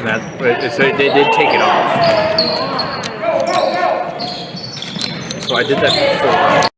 that, so they did take it off. So I did that before.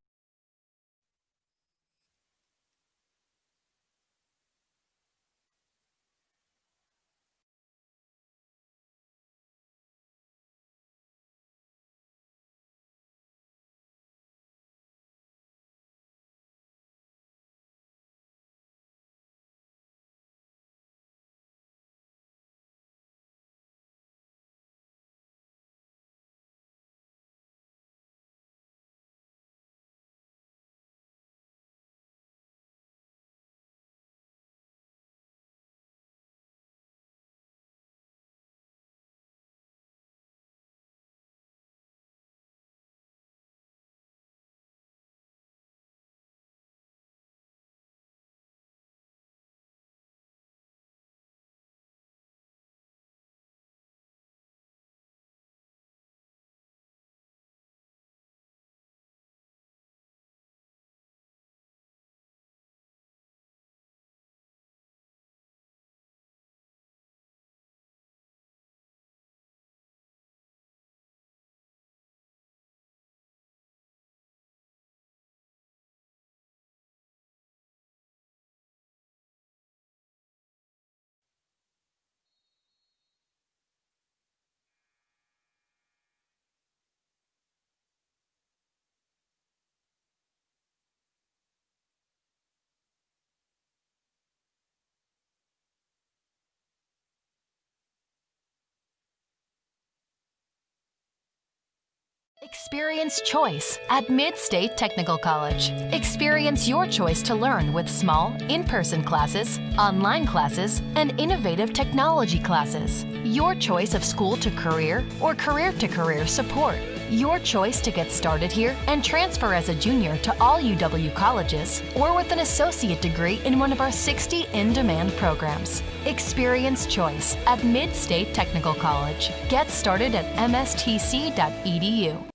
Experience choice at Mid-State Technical College. Experience your choice to learn with small, in-person classes, online classes, and innovative technology classes. Your choice of school to career or career to career support. Your choice to get started here and transfer as a junior to all UW colleges or with an associate degree in one of our 60 in-demand programs. Experience choice at Mid-State Technical College. Get started at mstc.edu.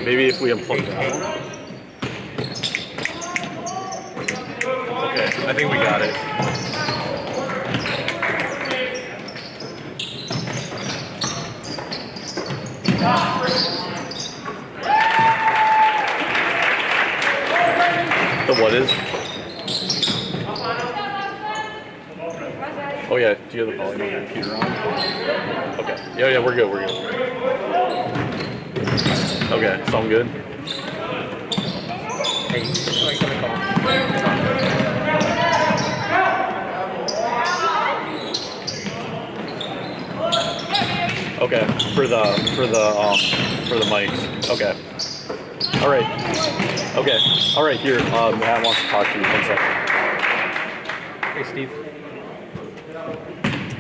Maybe if we unplug that one. Okay, I think we got it. The what is? Oh yeah, do you have the volume on your computer on? Okay. Yeah, we're good. Okay, sound good? Hey, what are you gonna call? Okay, for the mics. Okay. All right. Okay. All right. Here, Matt wants to talk to you. 1 second. Hey, Steve.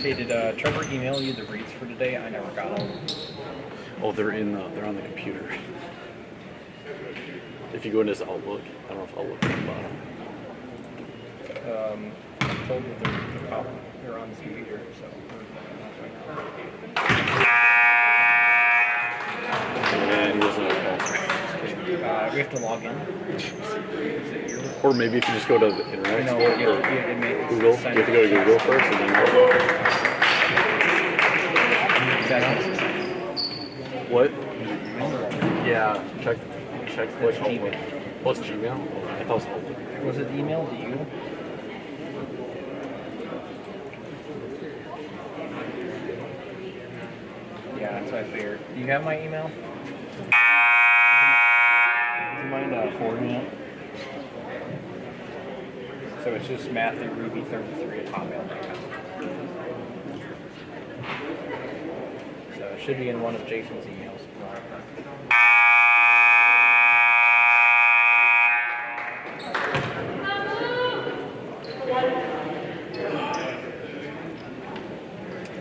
Hey, did Trevor email you the reads for today? I never got them. Oh, they're on the computer. If you go into his Outlook, I don't know if Outlook is at the bottom. I told you they're on the computer, so. And he doesn't have password. We have to log in. Or maybe if you just go to the internet. No, Google. You have to go to Google first and then What? Yeah. Check what's Gmail. What's Gmail? I thought it was Was it emailed to you? Yeah, that's what I figured. Do you have my email? Do you mind forwarding it? So it's just Matthew.Ruby33@hotmail.com. So it should be in one of Jason's emails.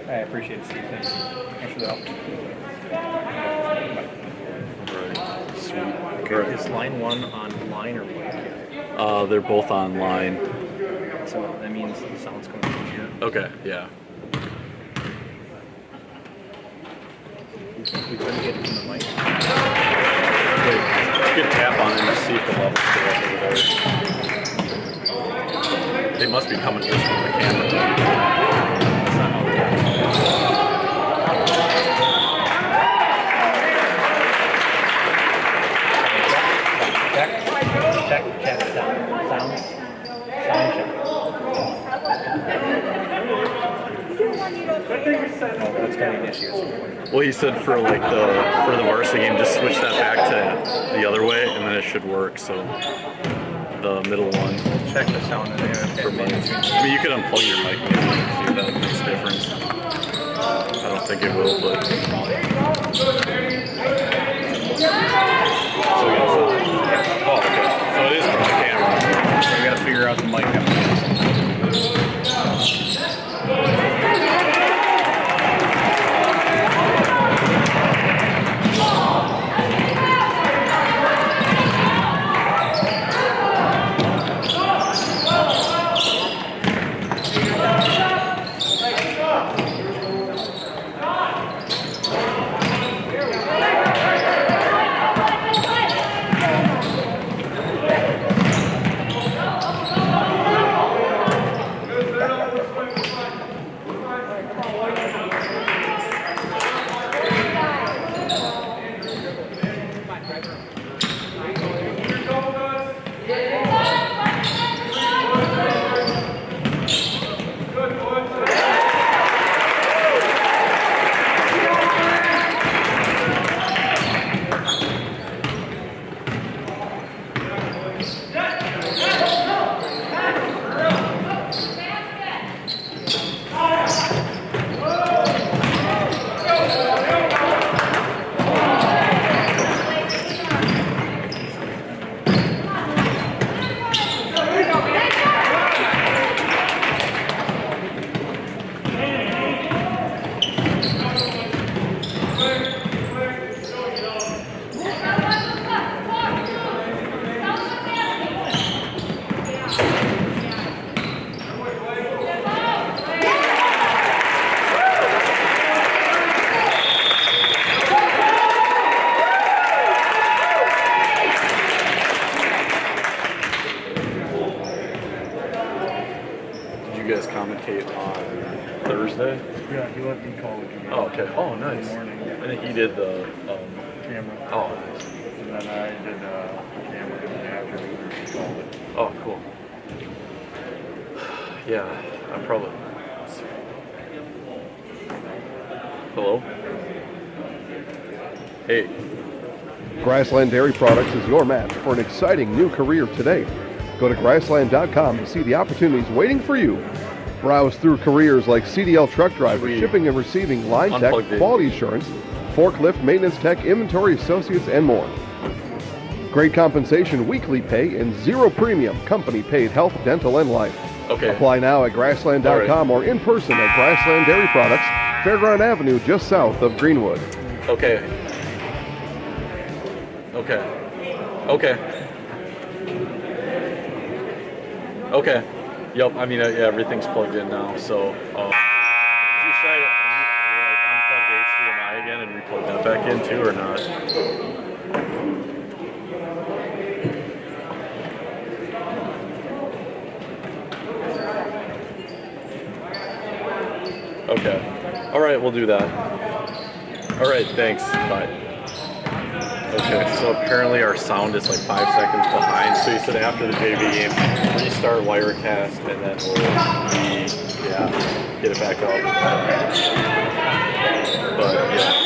I appreciate it, Steve. Thanks for the help. Sweet. Okay, is line 1 online or what? They're both online. So that means the sound's coming from here. Okay, yeah. We couldn't get it from the mic. Wait, you can tap on it and see if the levels go over there. They must be coming just from the camera. That's not how it works. Check, sound check. Oh, that's gonna be an issue. Well, he said for the varsity game, just switch that back to the other way, and then it should work. So the middle one. Check the sound in there. For mic. I mean, you could unplug your mic and see if that makes a difference. I don't think it will, but. So we got sound. Oh, okay. So it is from the camera. So we gotta figure out the mic. Thursday? Yeah, he let me call with you. Oh, okay. Oh, In the nice. morning. I think he did the, Camera. oh, nice. And then I did the camera after we called it. Oh, cool. Yeah, I'm probably. Hello? Hey. Grassland Dairy Products is your match for an exciting new career today. Go to grassland.com to see the opportunities waiting for you. Browse through careers like CDL truck driver, shipping and receiving, line tech, quality assurance, forklift, maintenance tech, inventory associates, and more. Great compensation, weekly pay, and zero premium, company paid health, dental, and life. Okay. Apply now at grassland.com or in person at Grassland Dairy Products, Fairground Avenue, just south of Greenwood. Okay. Okay. Okay. Okay. Yep. I mean, yeah, everything's plugged in now. So, did you try to unplug the HDMI again and replug that back in too, or not? Okay. All right, we'll do that. All right, thanks. Bye. Okay, so apparently our sound is like 5 seconds behind. So you said after the JV game, restart Wirecast, and then we'll get it back up. But yeah.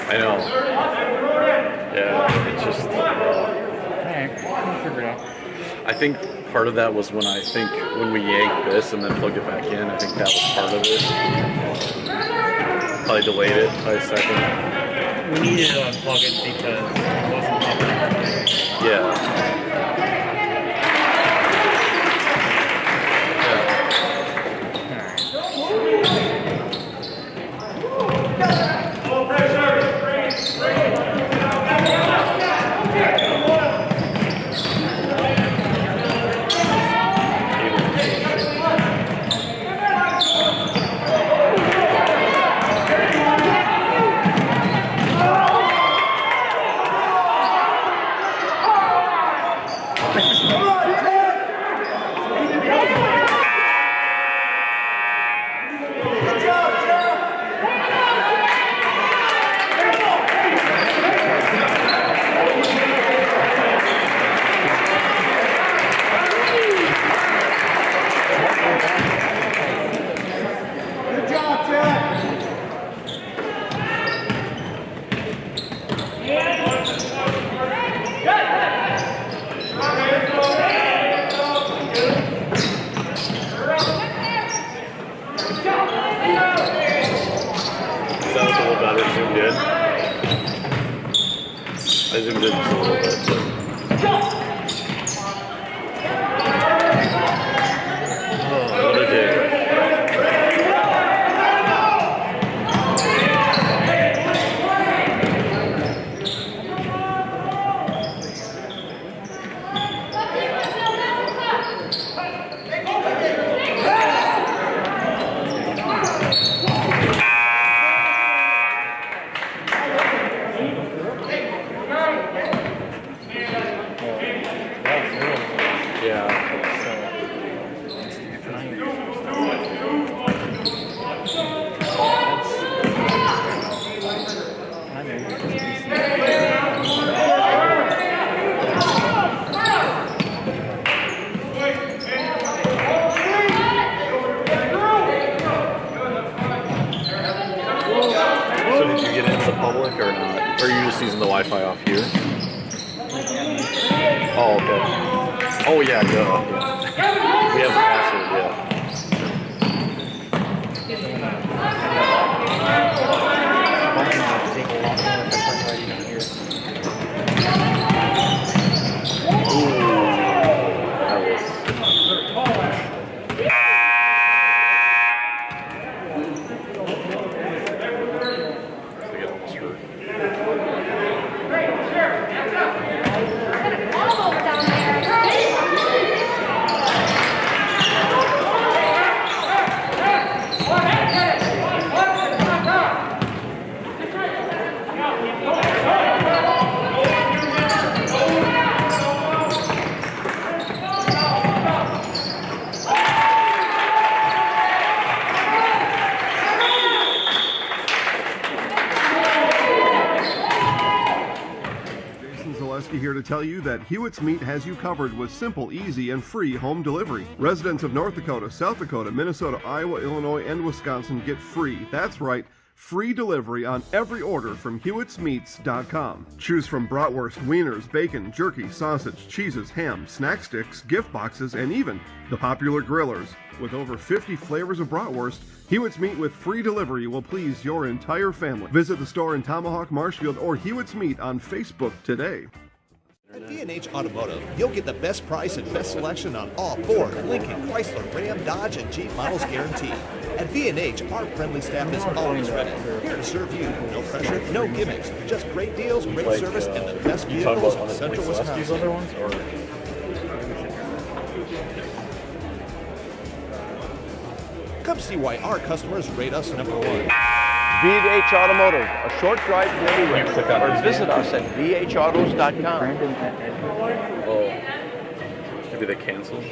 I know. Yeah, it's just. Alright, we'll figure it out. I think part of that was when we yanked this and then plugged it back in. I think that was part of it. Probably delayed it by a second. We needed to unplug it because it wasn't connected. Yeah. I zoomed in just a little bit. Oh, what a day. So did you get into the public or not? Or are you just using the Wi-Fi off here? Oh, okay. Oh, yeah, good. Yeah. We have the password, yeah. to tell you that Hewitt's Meat has you covered with simple, easy, and free home delivery. Residents of North Dakota, South Dakota, Minnesota, Iowa, Illinois, and Wisconsin get free. That's right. Free delivery on every order from Hewitt'sMeats.com. Choose from bratwurst, wieners, bacon, jerky, sausage, cheeses, ham, snack sticks, gift boxes, and even the popular grillers. With over 50 flavors of bratwurst, Hewitt's Meat with free delivery will please your entire family. Visit the store in Tomahawk, Marshfield, or Hewitt's Meat on Facebook today. At B&H Automotive, you'll get the best price and best selection on all Ford, Lincoln, Chrysler, Ram, Dodge, and Jeep models guaranteed. At B&H, our friendly staff is always ready, here to serve you. No pressure, no gimmicks, just great deals, great service, and the best vehicles in Central Wisconsin. Other ones, or? Come see why our customers rate us number one. B&H Automotive, a short drive from anywhere. Or visit us at bhautos.com. Oh, maybe they canceled.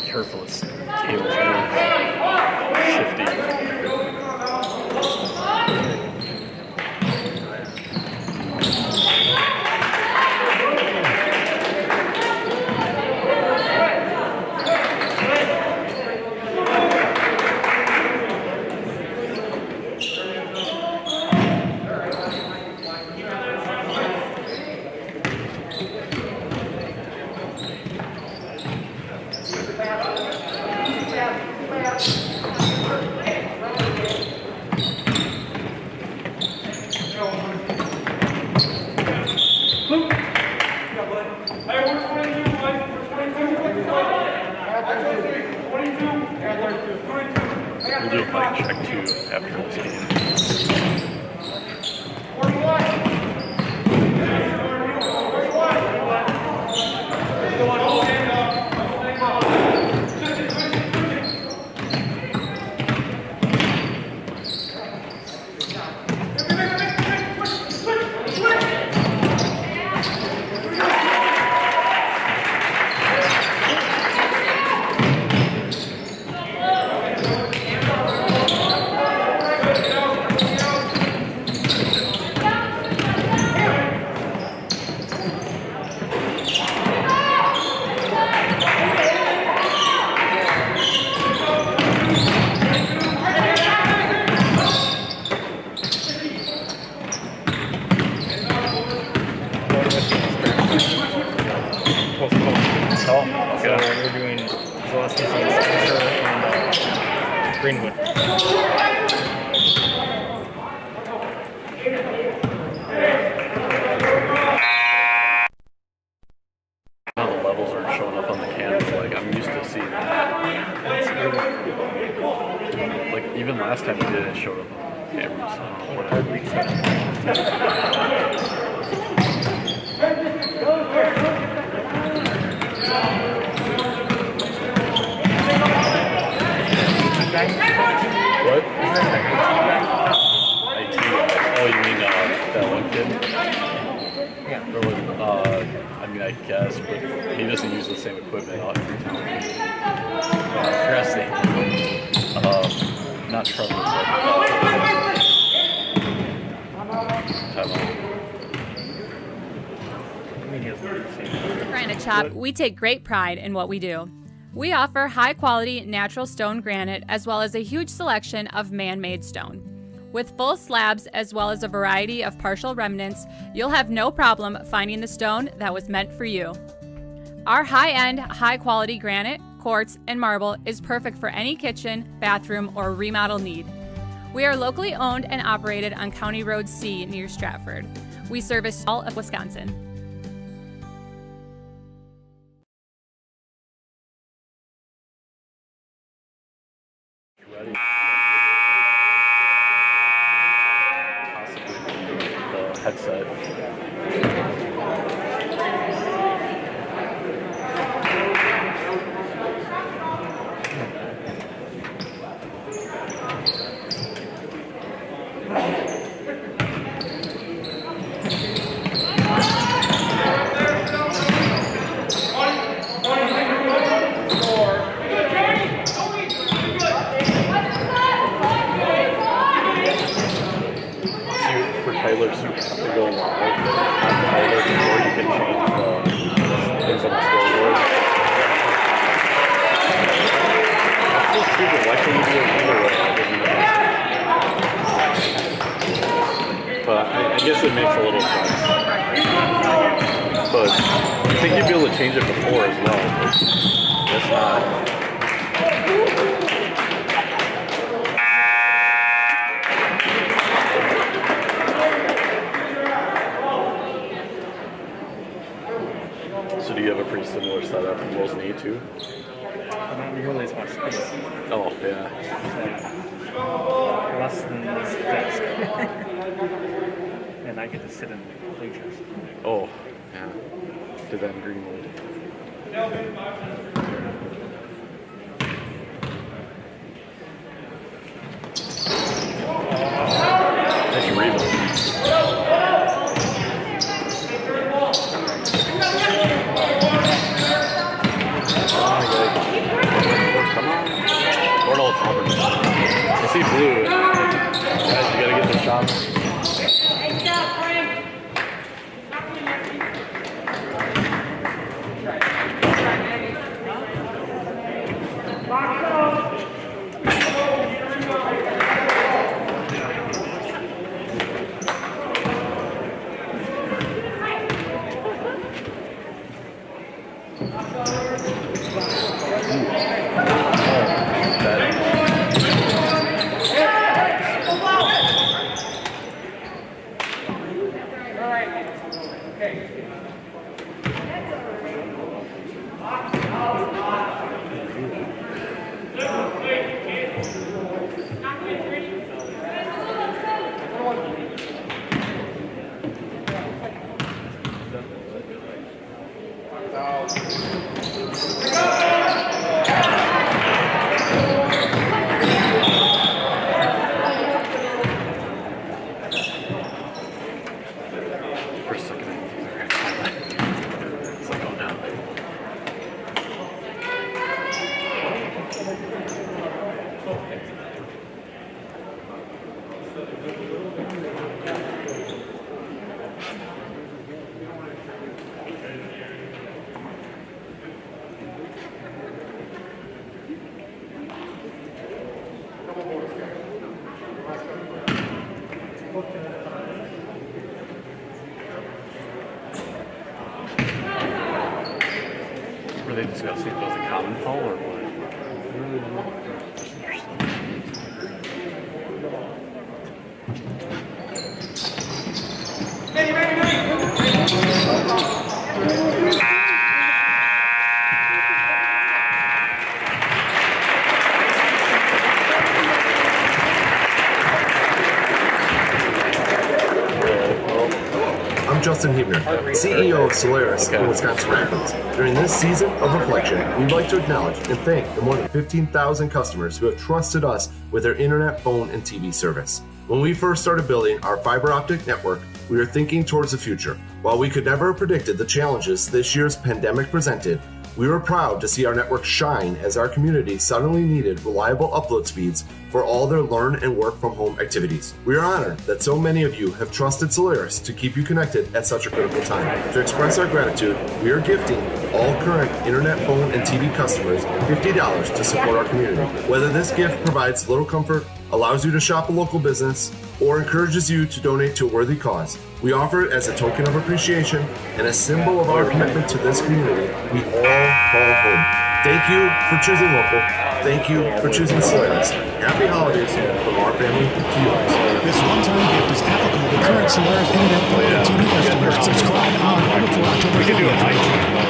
Careful, it's tables really shifty. We'll do a mic check too after this game. We're doing Solaris and Greenwood. Now the levels aren't showing up on the cams like I'm used to seeing that. Like even last time we did it showed up on cameras. What? IT. Oh, you mean that one kid? Yeah. Or was, I mean, I guess, but he doesn't use the same equipment every time. I forgot his name. Not Trevor, but Granite Shop, we take great pride in what we do. We offer high-quality natural stone granite as well as a huge selection of man-made stone. With full slabs as well as a variety of partial remnants, you'll have no problem finding the stone that was meant for you. Our high-end, high-quality granite, quartz, and marble is perfect for any kitchen, bathroom, or remodel need. We are locally owned and operated on County Road C near Stratford. We service all of Wisconsin. ready. headset. Tyler, so you have to go live on Tyler before you can change the things on the scoreboard. I feel stupid. Why can't you do it either way? But I guess it makes a little sense. But I think you'd be able to change it before as well. But it's not. So do you have a pretty similar setup in Will's knee too? Not nearly as much space. Oh, yeah. Less than this desk. And I get to sit in the bleachers. Oh, yeah. Did that in Greenwood. Nice rebound. Auburndale. I see blue. Guys, you gotta get the shots. Were they discussing if it was a common foul or what? Justin Hebner, CEO of Solaris in Wisconsin Rapids. During this season of reflection, we'd like to acknowledge and thank the more than 15,000 customers who have trusted us with their internet, phone, and TV service. When we first started building our fiber optic network, we were thinking towards the future. While we could never have predicted the challenges this year's pandemic presented, we were proud to see our network shine as our community suddenly needed reliable upload speeds for all their learn and work from home activities. We are honored that so many of you have trusted Solaris to keep you connected at such a critical time. To express our gratitude, we are gifting all current internet, phone, and TV customers $50 to support our community. Whether this gift provides little comfort, allows you to shop a local business, or encourages you to donate to a worthy cause, we offer it as a token of appreciation and a symbol of our commitment to this community we all call home. Thank you for choosing local. Thank you for choosing Solaris. Happy holidays from our family to yours. This one-time gift is applicable to current Solaris internet, phone, and TV customers. Subscribe on or before October 30th.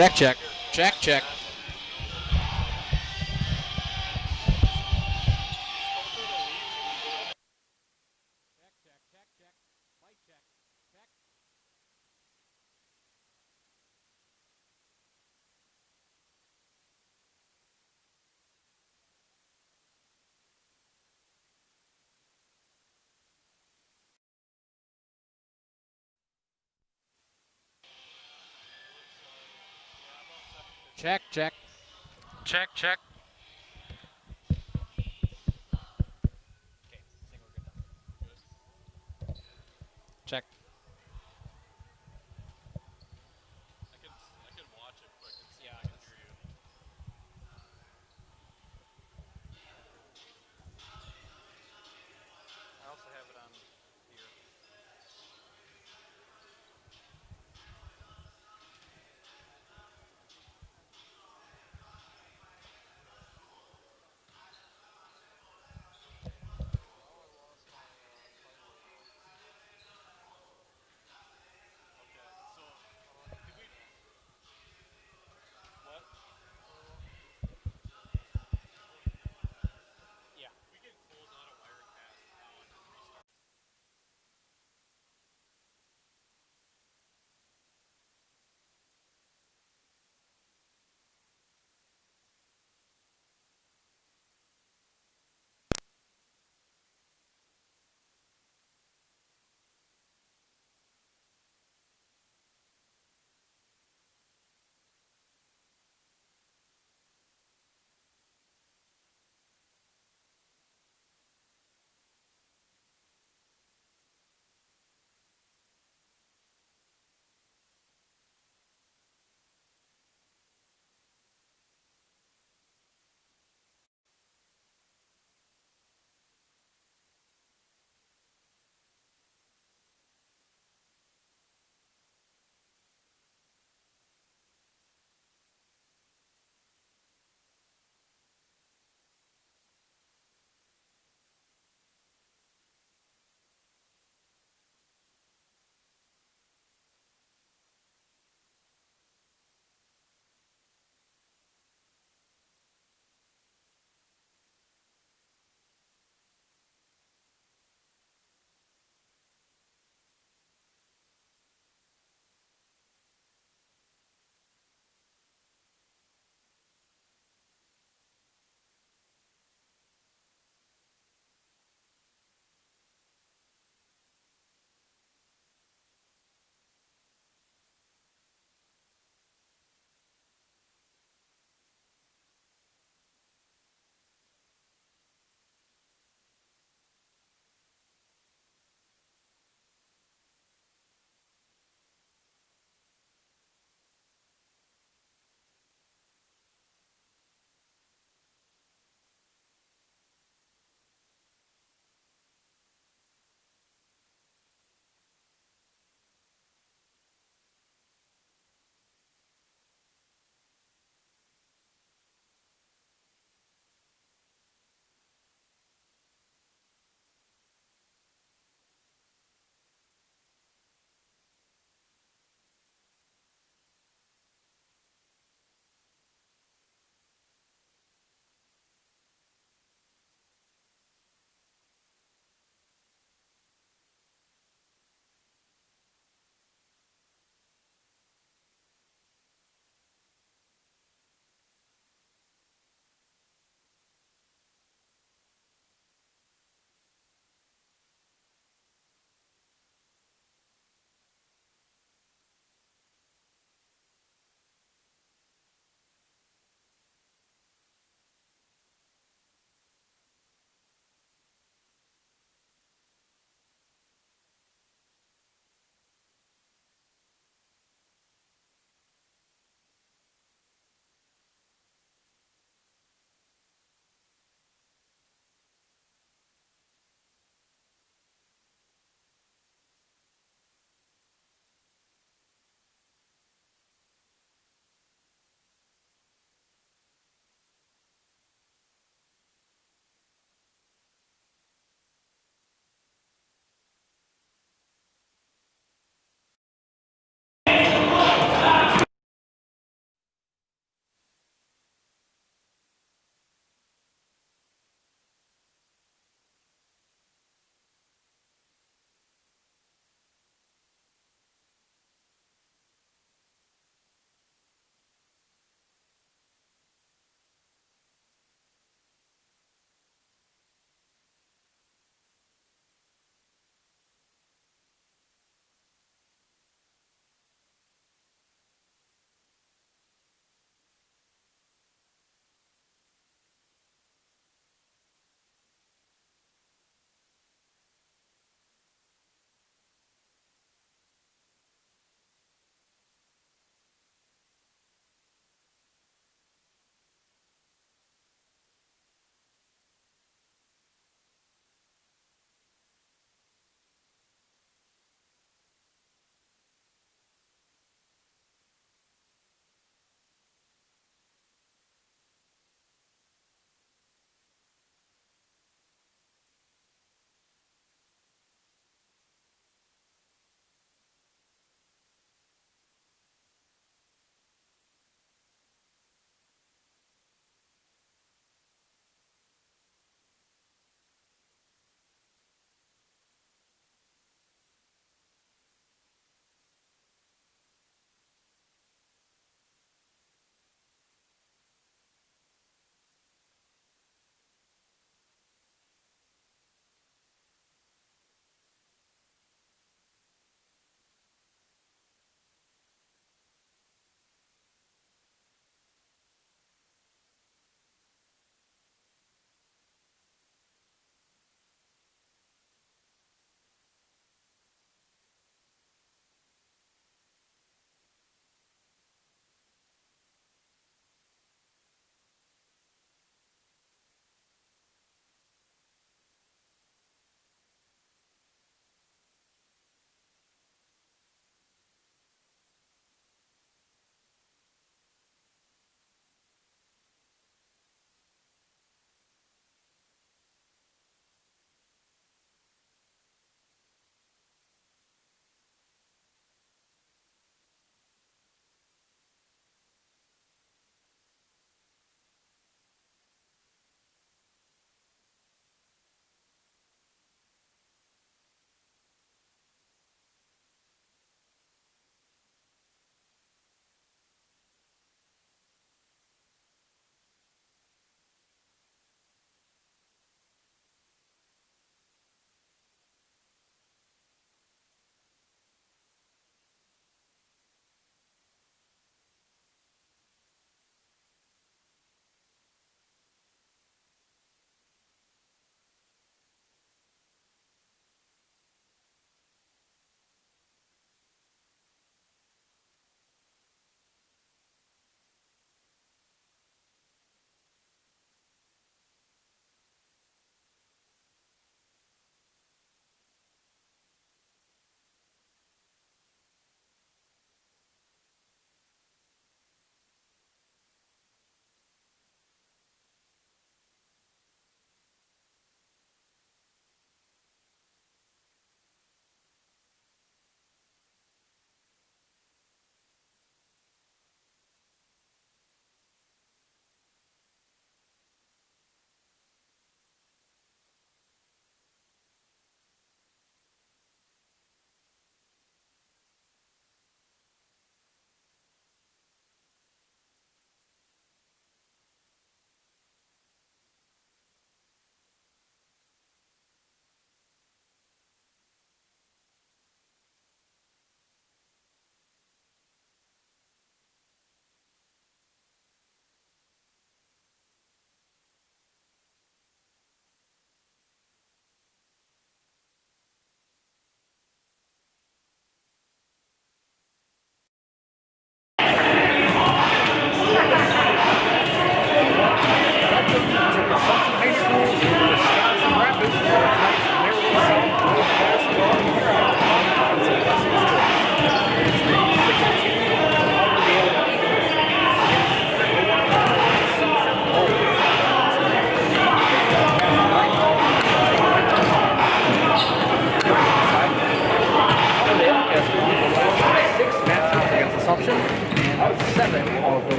Check, check. Check, check. Check, check. Check, check. Check. I can watch it, but I can hear you. I also have it on here.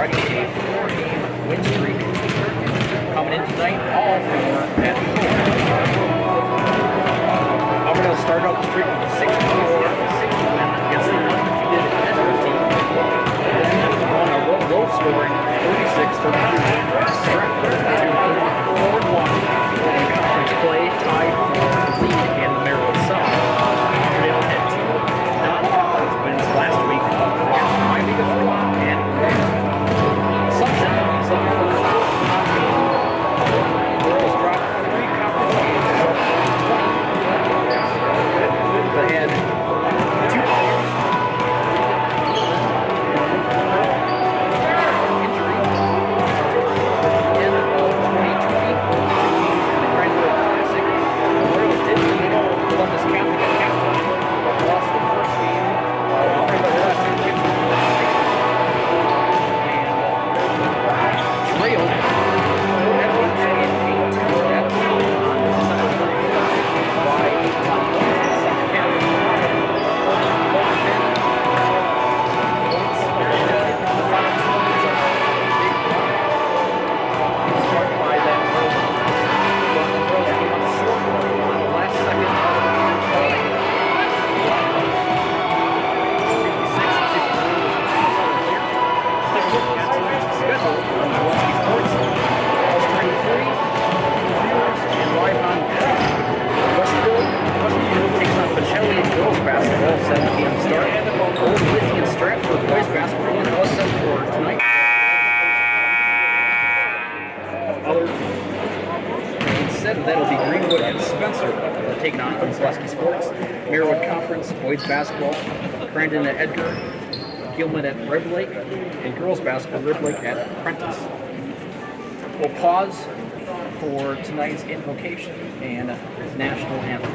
riding a 4-game win streak. Coming in tonight, all for at Auburndale started out the streak with a 64-60 win against the undefeated Edward team. Then won a low-scoring 36-33 Stratford to 4-1 in conference play, tied for the lead in the Maryland South. Auburndale had 2 non-conference wins last week against WIAA and Assumption is up for the first time. Girls dropped 3 conference games to 20. They had 2 players. Injury. End of 2020. 2 games in the Graduate Classic. The Royals did beat Columbus Catholic at halftime, but lost the first game. Trailed Edwards in 8-2 at December 31st by 8 points in the second half. Points in the final 2 minutes of a big run. Struck by that Rose offense. But the Rose came up short on the last second play. 56-64 schedule on the West Sports. Spring 3, viewers and live on Westfield takes on Pacelli girls basketball, 7 p.m. start. Old Withy and Stratford boys basketball and all set for tonight. Instead of that, it'll be Greenwood and Spencer taking on Zaleski Sports. Marywood Conference boys basketball, Crandon at Edgar, Gilman at Red Lake, and girls basketball, Red Lake at Prentice. We'll pause for tonight's invocation and national anthem.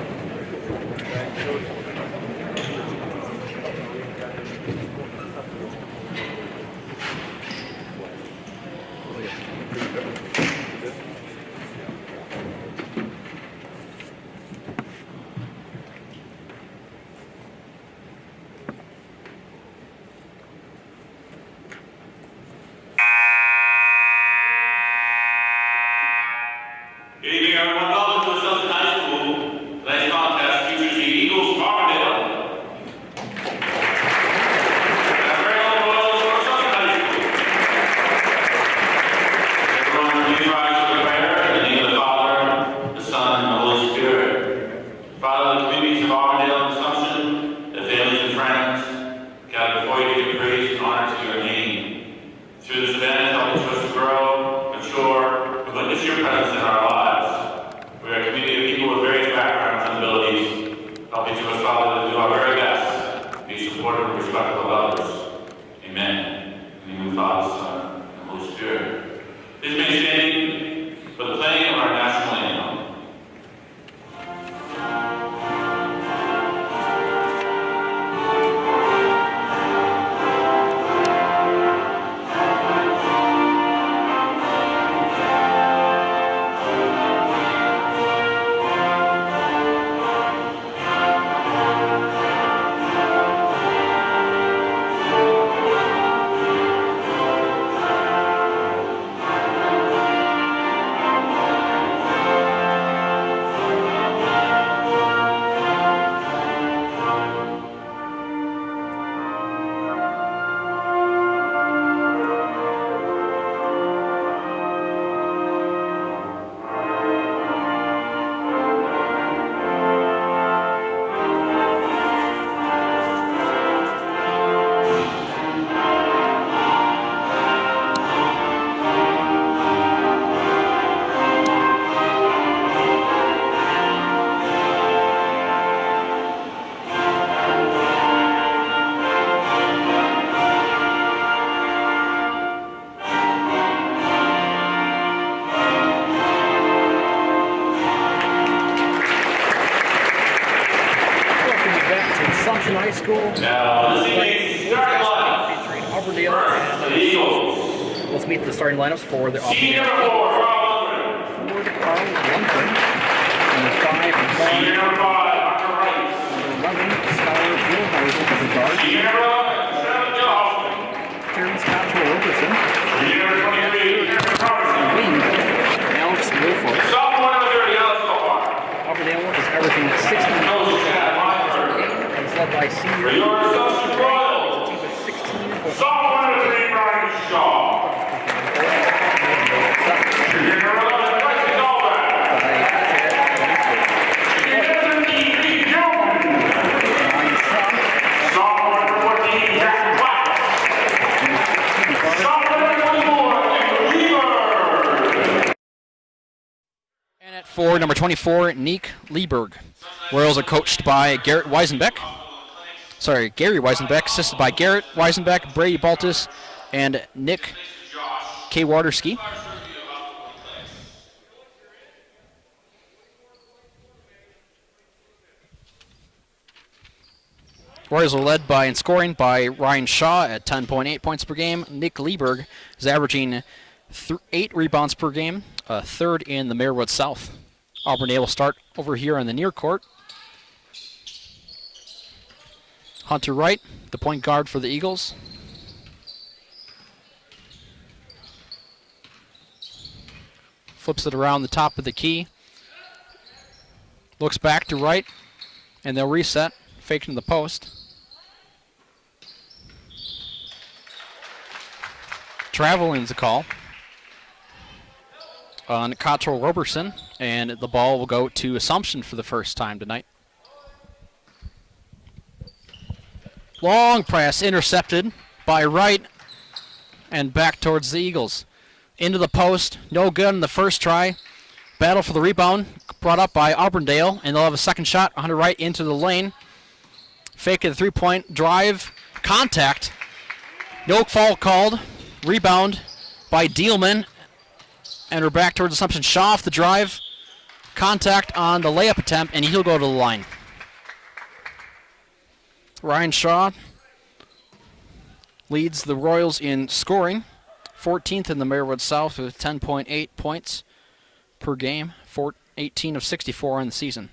Good evening, everyone. Welcome to Wisconsin High School. Tonight's contest features the Eagles of Auburndale. And a very long roll for Wisconsin High School. Everyone, please rise for the prayer in the name of the Father, the Son, and the Holy Spirit. Father, the communities of Auburndale and Assumption, the families and friends, gather before you to give praise and honor to your name. Through this event, help each of us to grow, mature, and witness your presence in our lives. We are a community of people with various backgrounds and abilities. Help each of us, Father, to do our very best, be supportive and respectful of others. Amen. In the name of the Father, Son, and the Holy Spirit. Please remain standing for the playing of our national anthem. Assumption High School. Now, this evening's starting lineup. Featuring Auburndale First, and the Eagles. Let's meet the starting lineups for the Team Auburndale. number 4, Carl Lundgren. Ford, Carl Lundgren. Number 5, Senior number 5, Hunter Rice. Number 11, Skylar Billhausen as a guard. Senior number 11, Charlotte Gilhoffman. Terrence Cottrell Wilkerson. And at 4, number 24, Nick Lieberg. Royals are coached by Gary Weisenbeck, assisted by Garrett Weisenbeck, Brady Baltus, and Nick K. Waterski. Royals are led by in scoring by Ryan Shaw at 10.8 points per game. Nick Lieberg is averaging 8 rebounds per game, third in the Marywood South. Auburndale will start over here on the near court. Hunter Wright, the point guard for the Eagles. Flips it around the top of the key. Looks back to Wright, and they'll reset, faking the post. Traveling is a call on Cottrell Roberson, and the ball will go to Assumption for the first time tonight. Long press intercepted by Wright, and back towards the Eagles. Into the post, no good in the first try. Battle for the rebound, brought up by Auburndale, and they'll have a second shot. Hunter Wright into the lane. Fake it, 3-point drive, contact. No foul called. Rebound by Dealman, and we're back towards Assumption. Shaw off the drive. Contact on the layup attempt, and he'll go to the line. Ryan Shaw leads the Royals in scoring, 14th in the Marywood South with 10.8 points per game, 18 of 64 in the season.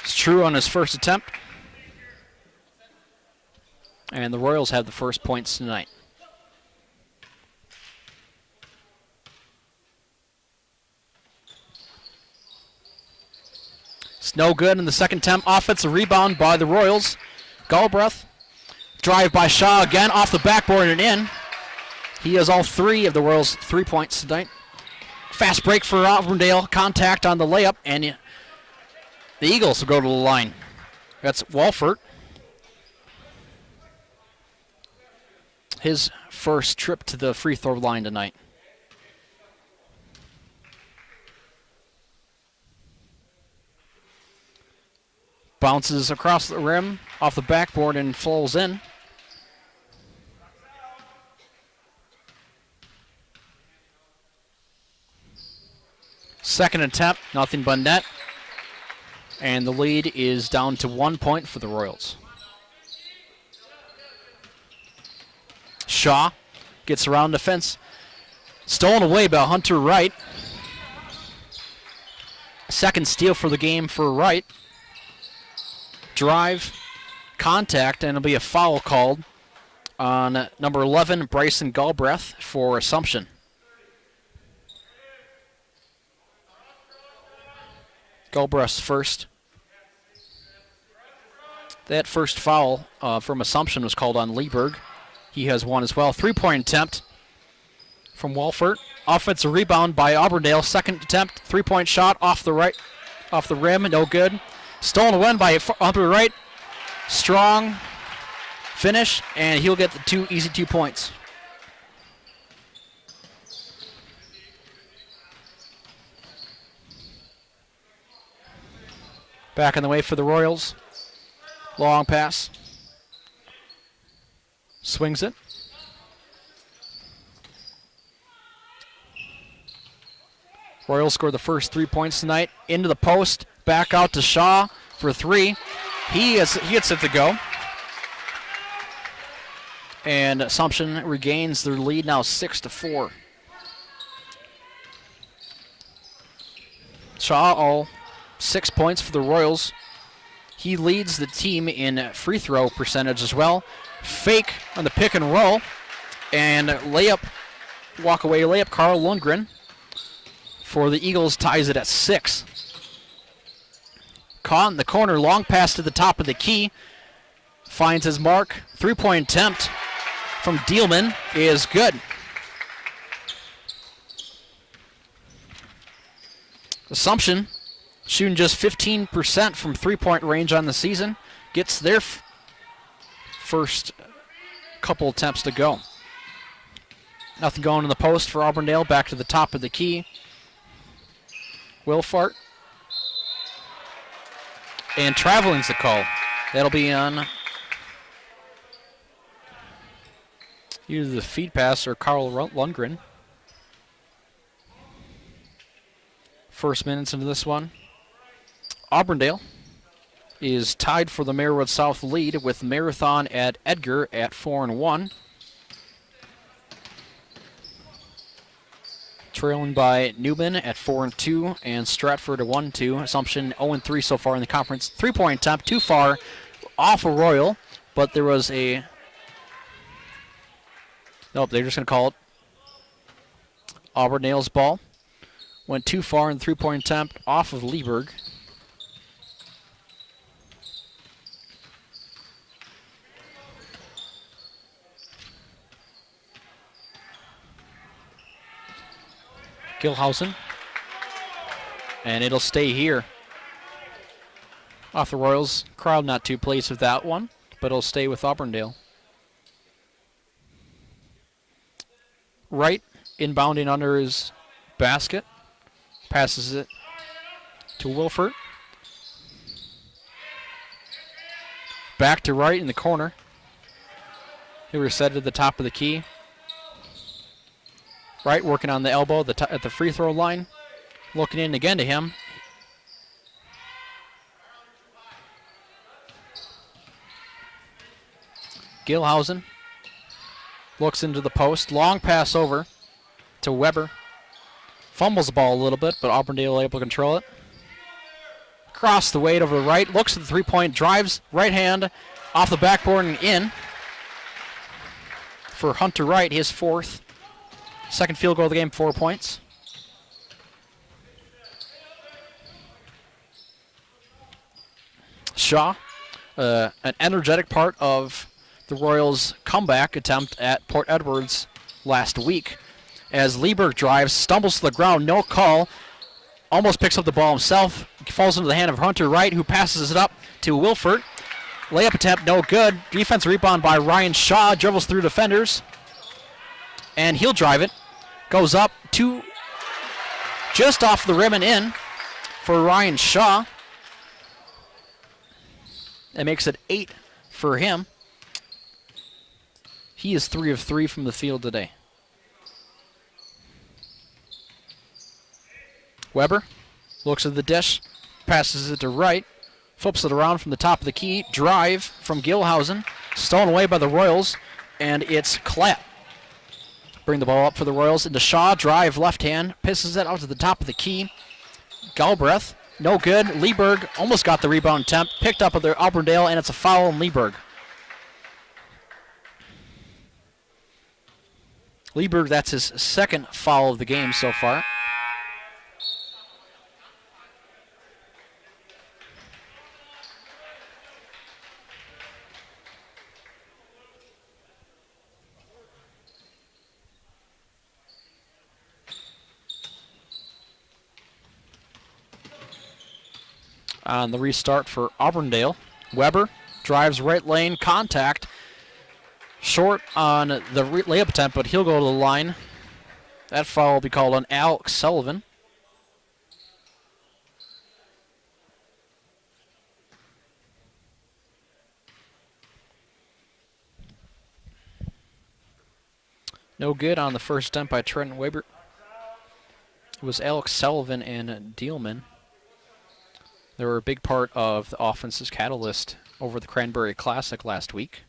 It's true on his first attempt, and the Royals have the first points tonight. It's no good in the second attempt. Offensive rebound by the Royals. Galbraith. Drive by Shaw again, off the backboard and in. He has all 3 of the Royals' 3 points tonight. Fast break for Auburndale. Contact on the layup, and the Eagles will go to the line. That's Walford. His first trip to the free throw line tonight. Bounces across the rim, off the backboard, and falls in. Second attempt, nothing but net. And the lead is down to 1 point for the Royals. Shaw gets around the fence. Stolen away by Hunter Wright. Second steal for the game for Wright. Drive, contact, and it'll be a foul called on number 11, Bryson Galbraith, for Assumption. Galbraith's first. That first foul from Assumption was called on Lieberg. He has one as well. 3-point attempt from Walford. Offensive rebound by Auburndale. Second attempt, 3-point shot off the rim, no good. Stolen away by Hunter Wright. Strong finish, and he'll get the easy 2 points. Back on the way for the Royals. Long pass. Swings it. Royals scored the first 3 points tonight. Into the post. Back out to Shaw for 3. He gets it to go. And Assumption regains their lead now 6-4. Shaw all 6 points for the Royals. He leads the team in free throw percentage as well. Fake on the pick and roll. And walk away layup, Carl Lundgren for the Eagles ties it at 6. Caught in the corner, long pass to the top of the key. finds his mark. 3-point attempt from Dielman is good. Assumption shooting just 15% from 3-point range on the season. Gets their first couple attempts to go. Nothing going in the post for Auburndale. Back to the top of the key. Wilfart. And traveling's the call. That'll be on either the feed pass or Carl Lundgren. First minutes into this one. Auburndale is tied for the Marywood South lead with Marathon at Edgar at 4-1. Trailing by Newman at 4-2 and Stratford at 1-2. Assumption 0-3 so far in the conference. 3-point attempt too far off of Royal, but there was a... Nope, they're just going to call it Auburndale's ball. Went too far in the 3-point attempt off of Lieberg. Gilhausen. And it'll stay here. Off the Royals. Crowd not too pleased with that one, but it'll stay with Auburndale. Wright inbounding under his basket. Passes it to Wilford. Back to Wright in the corner. He was set to the top of the key. Wright working on the elbow at the free throw line. Looking in again to him. Gilhausen looks into the post. Long pass over to Weber. Fumbles the ball a little bit, but Auburndale able to control it. Across the weight over the right. Looks at the three-point. Drives right hand off the backboard and in. For Hunter Wright, his fourth. Second field goal of the game, 4 points. Shaw, an energetic part of the Royals' comeback attempt at Port Edwards last week. As Lieberg drives, stumbles to the ground, no call, almost picks up the ball himself, falls into the hand of Hunter Wright, who passes it up to Wilford. Layup attempt, no good. Defensive rebound by Ryan Shaw, dribbles through defenders, and he'll drive it. Goes up to just off the rim and in for Ryan Shaw. That makes it 8 for him. He is 3 of 3 from the field today. Weber looks at the dish, passes it to Wright, flips it around from the top of the key. Drive from Gilhausen, stolen away by the Royals, and it's Clapp. Bring the ball up for the Royals into Shaw. Drive left hand, pisses it out to the top of the key. Galbraith, no good. Lieberg almost got the rebound attempt, picked up at the Auburndale, and it's a foul on Lieberg. Lieberg, that's his second foul of the game so far. On the restart for Auburndale, Weber drives right lane, contact. Short on the layup attempt, but he'll go to the line. That foul will be called on Alex Sullivan. No good on the first attempt by Trent Weber. It was Alex Sullivan and Dielman. They were a big part of the offense's catalyst over the Cranberry Classic last week.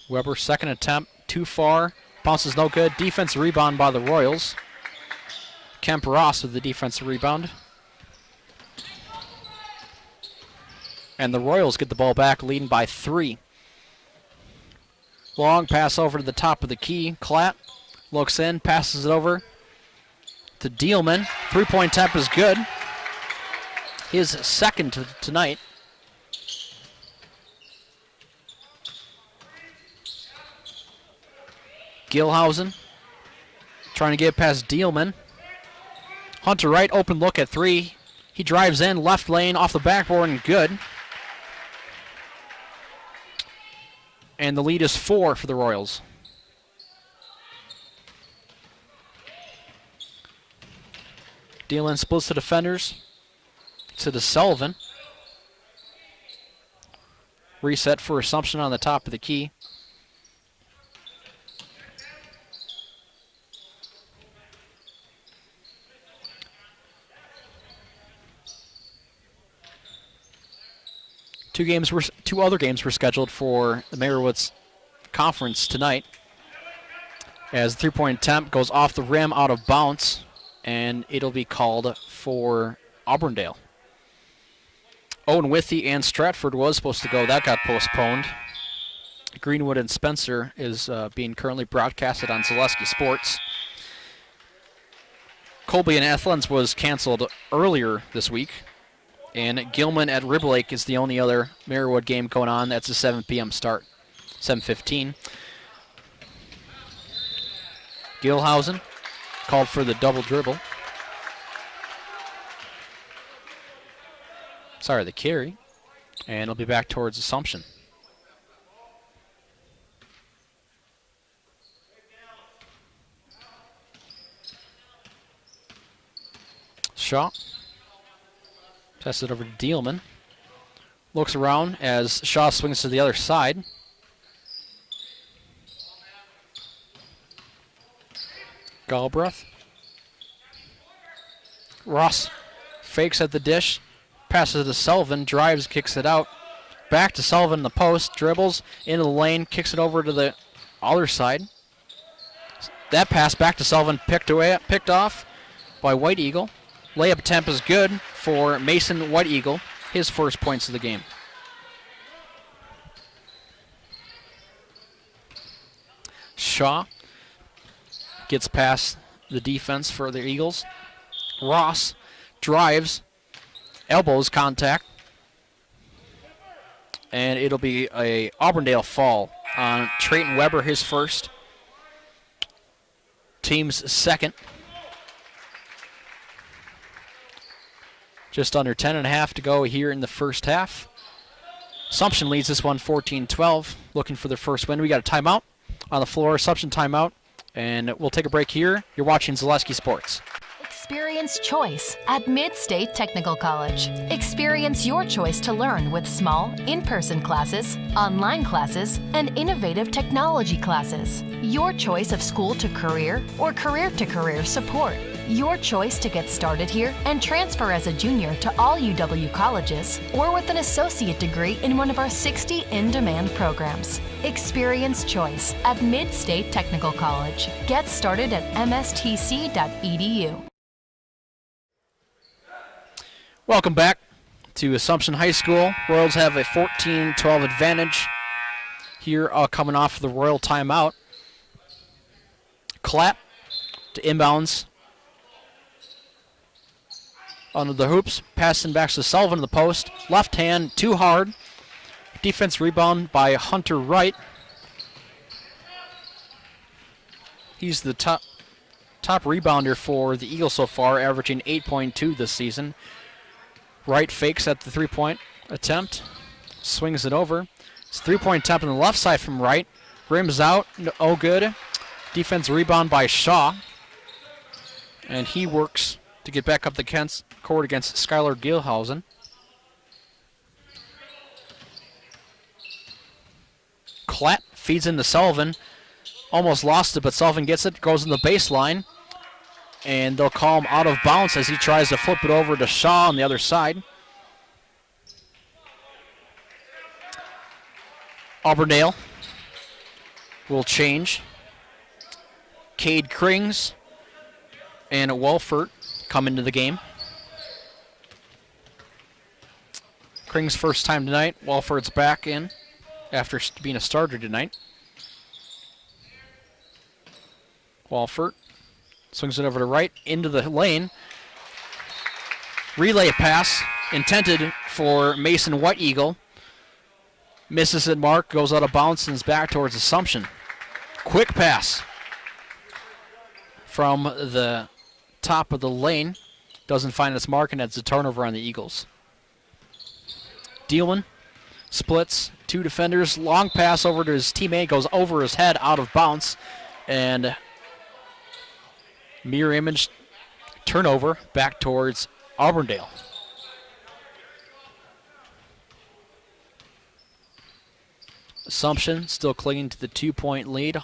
Weber, second attempt, too far. Bounces no good. Defensive rebound by the Royals. Kemp Ross with the defensive rebound. And the Royals get the ball back, leading by 3. Long pass over to the top of the key. Clapp looks in, passes it over to Dielman. 3-point attempt is good. His second tonight. Gilhausen trying to get past Dielman. Hunter Wright, open look at 3. He drives in, left lane, off the backboard, and good. And the lead is 4 for the Royals. Dielman splits the defenders to the Sullivan. Reset for Assumption on the top of the key. Two other games were scheduled for the Mayor Woods Conference tonight, as the 3-point attempt goes off the rim out of bounds, and it'll be called for Auburndale. Owen Withy and Stratford was supposed to go. That got postponed. Greenwood and Spencer is being currently broadcasted on Zaleski Sports. Colby and Athens was canceled earlier this week. And Gilman at Rib Lake is the only other Marywood game going on. That's a 7 p.m. start, 7:15. Gilhausen called for the double dribble. Sorry, the carry. And it'll be back towards Assumption. Shaw. Pass it over to Dielman. Looks around as Shaw swings to the other side. Galbraith. Ross fakes at the dish. Passes to Sullivan. Drives, kicks it out. Back to Sullivan in the post. Dribbles into the lane. Kicks it over to the other side. That pass back to Sullivan. Picked off by White Eagle. Layup attempt is good for Mason White Eagle, his first points of the game. Shaw gets past the defense for the Eagles. Ross drives, elbows contact, and it'll be a Auburndale fall on Trayton Weber, his first. Team's second. Just under 10.5 to go here in the first half. Assumption leads this one 14-12, looking for their first win. We got a timeout on the floor, Assumption timeout, and we'll take a break here. You're watching Zaleski Sports. Experience choice at Mid-State Technical College. Experience your choice to learn with small, in-person classes, online classes, and innovative technology classes. Your choice of school to career or career to career support. Your choice to get started here and transfer as a junior to all UW colleges or with an associate degree in one of our 60 in-demand programs. Experience choice at Mid-State Technical College. Get started at mstc.edu. Welcome back to Assumption High School. Royals have a 14-12 advantage here coming off the Royal timeout. Clap to inbounds. Under the hoops, passing back to Sullivan in the post. Left hand, too hard. Defense rebound by Hunter Wright. He's the top rebounder for the Eagles so far, averaging 8.2 this season. Wright fakes at the three-point attempt. Swings it over. It's three-point attempt on the left side from Wright. Rims out. No good. Defense rebound by Shaw. And he works to get back up the court against Skylar Gilhausen. Klatt feeds into Sullivan. Almost lost it, but Sullivan gets it. Goes in the baseline. And they'll call him out of bounds as he tries to flip it over to Shaw on the other side. Auburndale will change. Cade Krings and Walford come into the game. Krings' first time tonight. Walford's back in after being a starter tonight. Walford swings it over to Wright, into the lane. Relay pass intended for Mason White Eagle. Misses at mark, goes out of bounds and is back towards Assumption. Quick pass from the top of the lane. Doesn't find its mark, and it's a turnover on the Eagles. Dielman splits 2 defenders. Long pass over to his teammate. Goes over his head, out of bounds. And mirror image turnover back towards Auburndale. Assumption still clinging to the 2-point lead.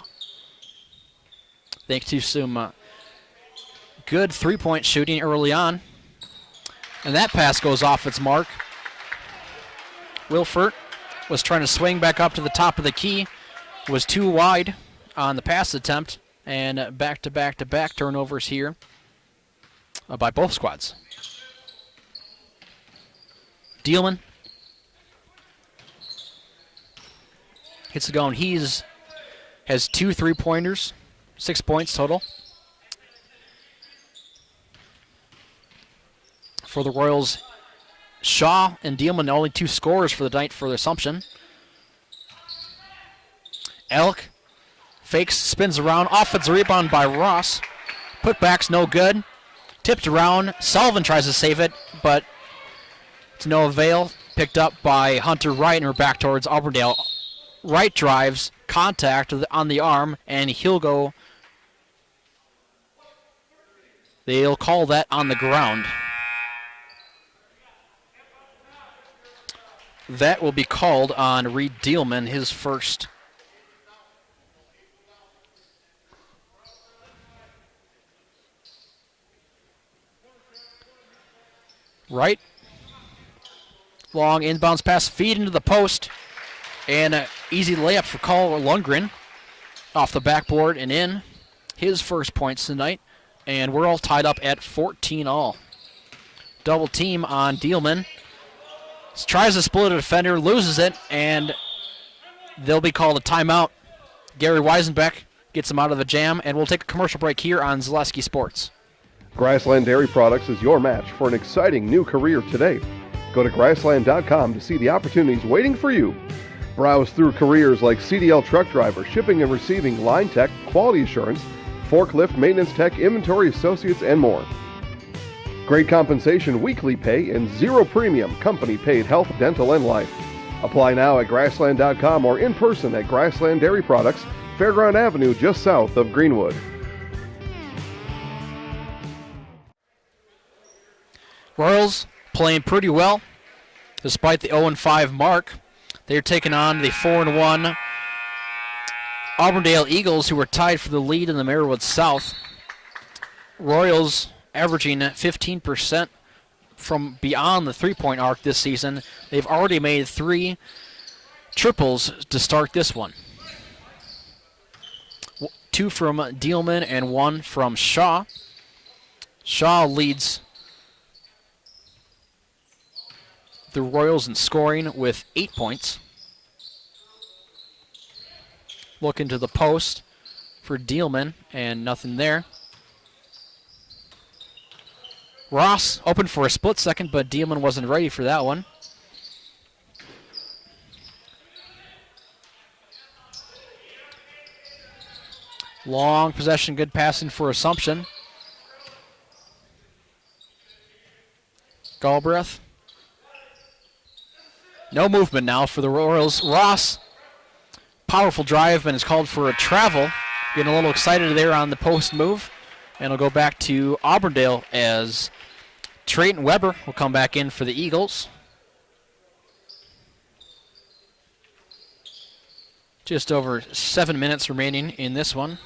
Thanks to some good 3-point shooting early on. And that pass goes off its mark. Wilfert was trying to swing back up to the top of the key. Was too wide on the pass attempt. And back-to-back-to-back turnovers here by both squads. Dielman hits the go, and has 2 3-pointers, 6 points total. For the Royals, Shaw and Dielman, only 2 scorers for the night for the Assumption. Elk fakes, spins around, offensive rebound by Ross. Putback's no good. Tipped around. Sullivan tries to save it, but to no avail. Picked up by Hunter Wright, and we're back towards Auburndale. Wright drives, contact on the arm, and he'll go. They'll call that on the ground. That will be called on Reed Dielman, his first. Right. Long inbounds pass, feed into the post. And an easy layup for Carl Lundgren. Off the backboard and in. His first points tonight. And we're all tied up at 14 all. Double team on Dielman. Tries to split a defender, loses it, and they'll be called a timeout. Gary Weisenbeck gets him out of the jam, and we'll take a commercial break here on Zaleski Sports. Grassland Dairy Products is your match for an exciting new career today. Go to grassland.com to see the opportunities waiting for you. Browse through careers like CDL truck driver, shipping and receiving, line tech, quality assurance, forklift, maintenance tech, inventory associates, and more. Great compensation, weekly pay, and 0 premium company-paid health, dental, and life. Apply now at grassland.com or in person at Grassland Dairy Products, Fairground Avenue, just south of Greenwood. Royals playing pretty well, despite the 0-5 mark. They're taking on the 4-1 Auburndale Eagles, who were tied for the lead in the Marywood South. Royals averaging 15% from beyond the 3-point arc this season. They've already made 3 triples to start this one. 2 from Dielman and 1 from Shaw. Shaw leads the Royals in scoring with 8 points. Look into the post for Dielman, and nothing there. Ross opened for a split second, but Dielman wasn't ready for that one. Long possession, good passing for Assumption. Galbraith. No movement now for the Royals. Ross, powerful drive, and is called for a travel. Getting a little excited there on the post move. And it'll go back to Auburndale as Trayton Weber will come back in for the Eagles. Just over 7 minutes remaining in this one.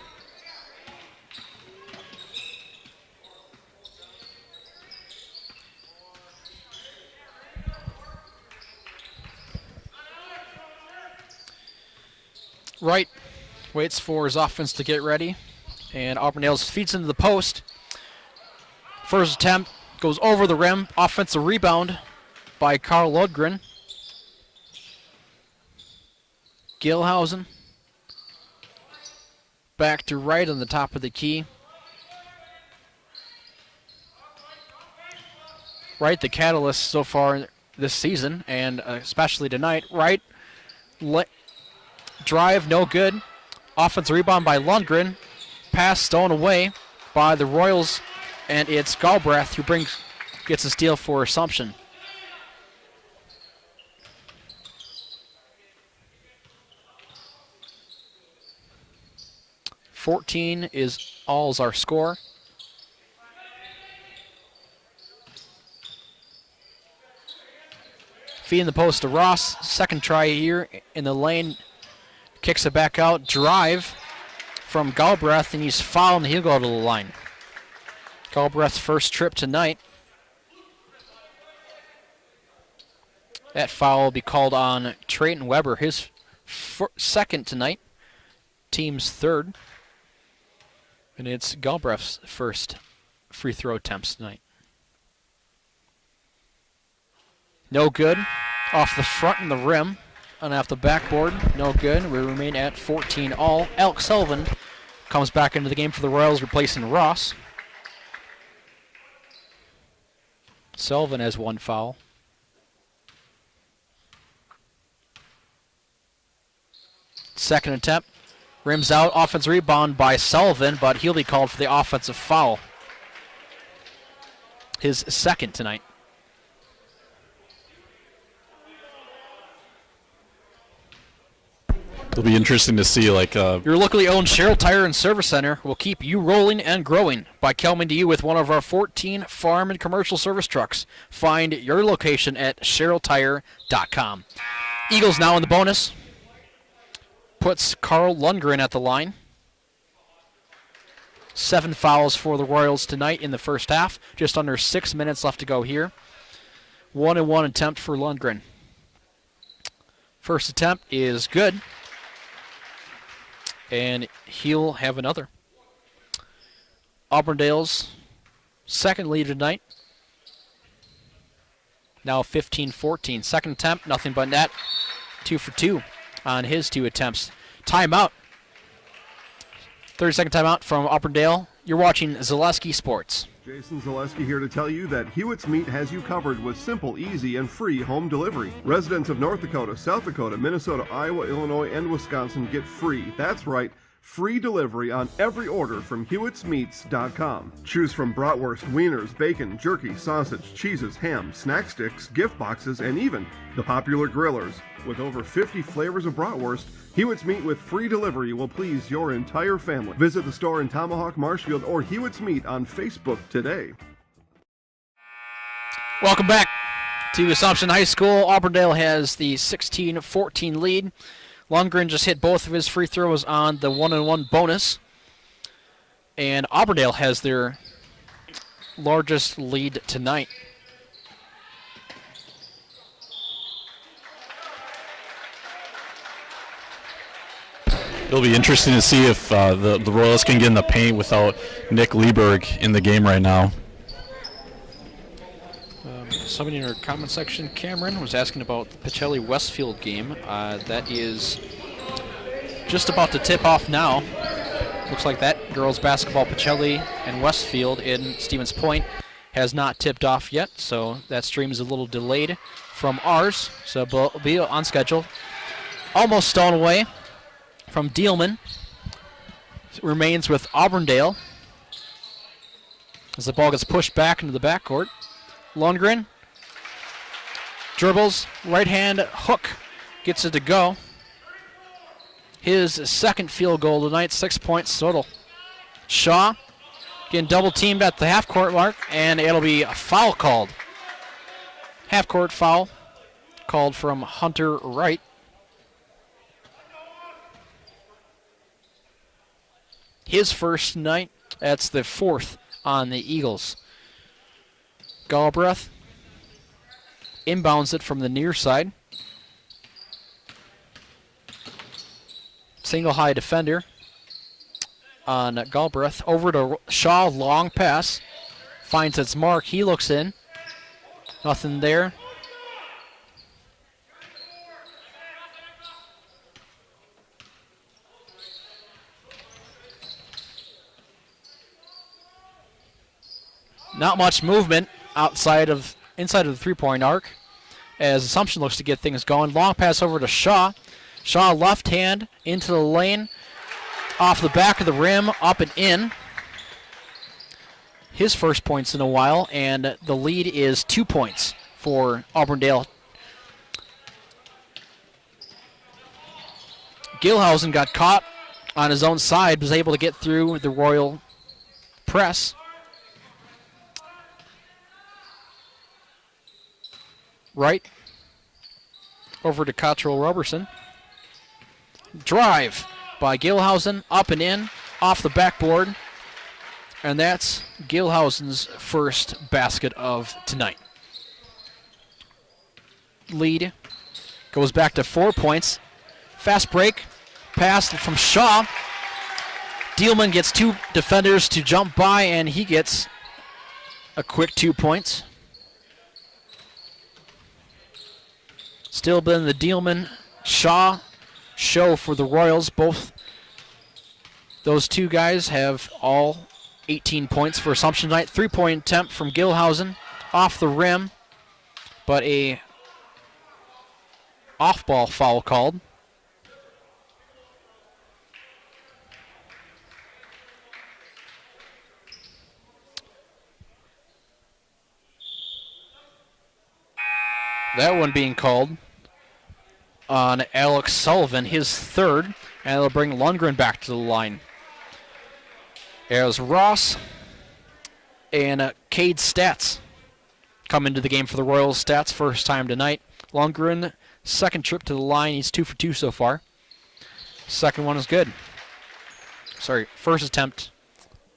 Wright waits for his offense to get ready, and Auburndale's feeds into the post. First attempt goes over the rim. Offensive rebound by Carl Lundgren. Gilhausen back to Wright on the top of the key. Wright, the catalyst so far this season, and especially tonight. Wright, drive, no good. Offensive rebound by Lundgren. Pass stolen away. by the Royals, and it's Galbraith who gets a steal for Assumption. $14 is all's our score. Feeding the post to Ross. Second try here in the lane. Kicks it back out. Drive from Galbraith, and he's fouled, and he'll go to the line. Galbraith's first trip tonight. That foul will be called on Trayton Weber, his second tonight. Team's third. And it's Galbraith's first free throw attempts tonight. No good. Off the front and the rim. And off the backboard, no good. We remain at 14 all. Alex Sullivan comes back into the game for the Royals, replacing Ross. Sullivan has one foul. Second attempt. Rims out. Offensive rebound by Sullivan, but he'll be called for the offensive foul. His second tonight. It'll be interesting to see, like... Your locally owned Sherrill Tire and Service Center will keep you rolling and growing by coming to you with one of our 14 farm and commercial service trucks. Find your location at SherrillTire.com. Eagles now in the bonus. Puts Carl Lundgren at the line. 7 fouls for the Royals tonight in the first half. Just under 6 minutes left to go here. 1-1 attempt for Lundgren. First attempt is good. And he'll have another. Auburndale's second lead tonight. Now 15-14. Second attempt, nothing but net. 2 for 2 on his 2 attempts. Timeout. 30-second timeout from Auburndale. You're watching Zaleski Sports. Jason Zaleski here to tell you that Hewitt's Meat has you covered with simple, easy, and free home delivery. Residents of North Dakota, South Dakota, Minnesota, Iowa, Illinois, and Wisconsin get free. That's right. Free delivery on every order from Hewitt'sMeats.com. Choose from bratwurst, wieners, bacon, jerky, sausage, cheeses, ham, snack sticks, gift boxes, and even the popular grillers. With over 50 flavors of bratwurst, Hewitt's Meat with free delivery will please your entire family. Visit the store in Tomahawk, Marshfield, or Hewitt's Meat on Facebook today. Welcome back to Assumption High School. Auburndale has the 16-14 lead. Lundgren just hit both of his free throws on the 1-on-1 bonus. And Auburndale has their largest lead tonight. It'll be interesting to see if the Royals can get in the paint without Nick Lieberg in the game right now. Somebody in our comment section, Cameron, was asking about the Pacelli-Westfield game. That is just about to tip off now. Looks like that girls basketball Pacelli and Westfield in Stevens Point has not tipped off yet, so that stream is a little delayed from ours, so it'll be on schedule. Almost stolen away from Dealman. It remains with Auburndale as the ball gets pushed back into the backcourt. Lundgren dribbles, right hand hook, gets it to go. His second field goal tonight, 6 points total. Shaw getting double teamed at the half court mark, and it'll be a foul called. Half court foul called from Hunter Wright. His first night, that's the 4th on the Eagles. Galbraith inbounds it from the near side. Single high defender on Galbraith. Over to Shaw, long pass. Finds its mark, he looks in. Nothing there. Not much movement inside of the three-point arc as Assumption looks to get things going. Long pass over to Shaw. Shaw left hand into the lane, off the back of the rim, up and in. his first points in a while, and the lead is 2 points for Auburndale. Gilhausen got caught on his own side, was able to get through the Royal press. Right over to Cottrell Roberson. Drive by Gilhausen, up and in, off the backboard. And that's Gilhausen's first basket of tonight. Lead goes back to 4 points. Fast break, pass from Shaw. Dielman gets 2 defenders to jump by, and he gets a quick 2 points. Still been the Dielman-Shaw show for the Royals. Both those 2 guys have all 18 points for Assumption tonight. 3-point attempt from Gilhausen off the rim, but a off-ball foul called. That one being called on Alex Sullivan, his third, and it'll bring Lundgren back to the line. As Ross and Cade Stats come into the game for the Royals. Stats first time tonight. Lundgren, second trip to the line. He's 2 for 2 so far. Second one is good. Sorry, first attempt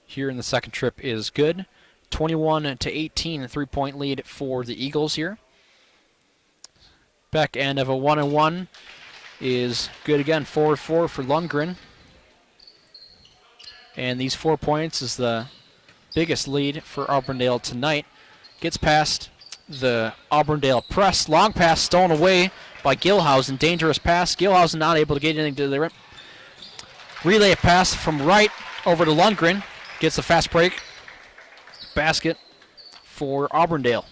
here in the second trip is good. 21-18, 3-point lead for the Eagles here. Back end of a 1-1 is good again. 4-4 for Lundgren. And these 4 points is the biggest lead for Auburndale tonight. Gets past the Auburndale press. Long pass stolen away by Gilhausen. Dangerous pass. Gilhausen not able to get anything to the rim. Relay pass from right over to Lundgren. Gets a fast break. Basket for Auburndale.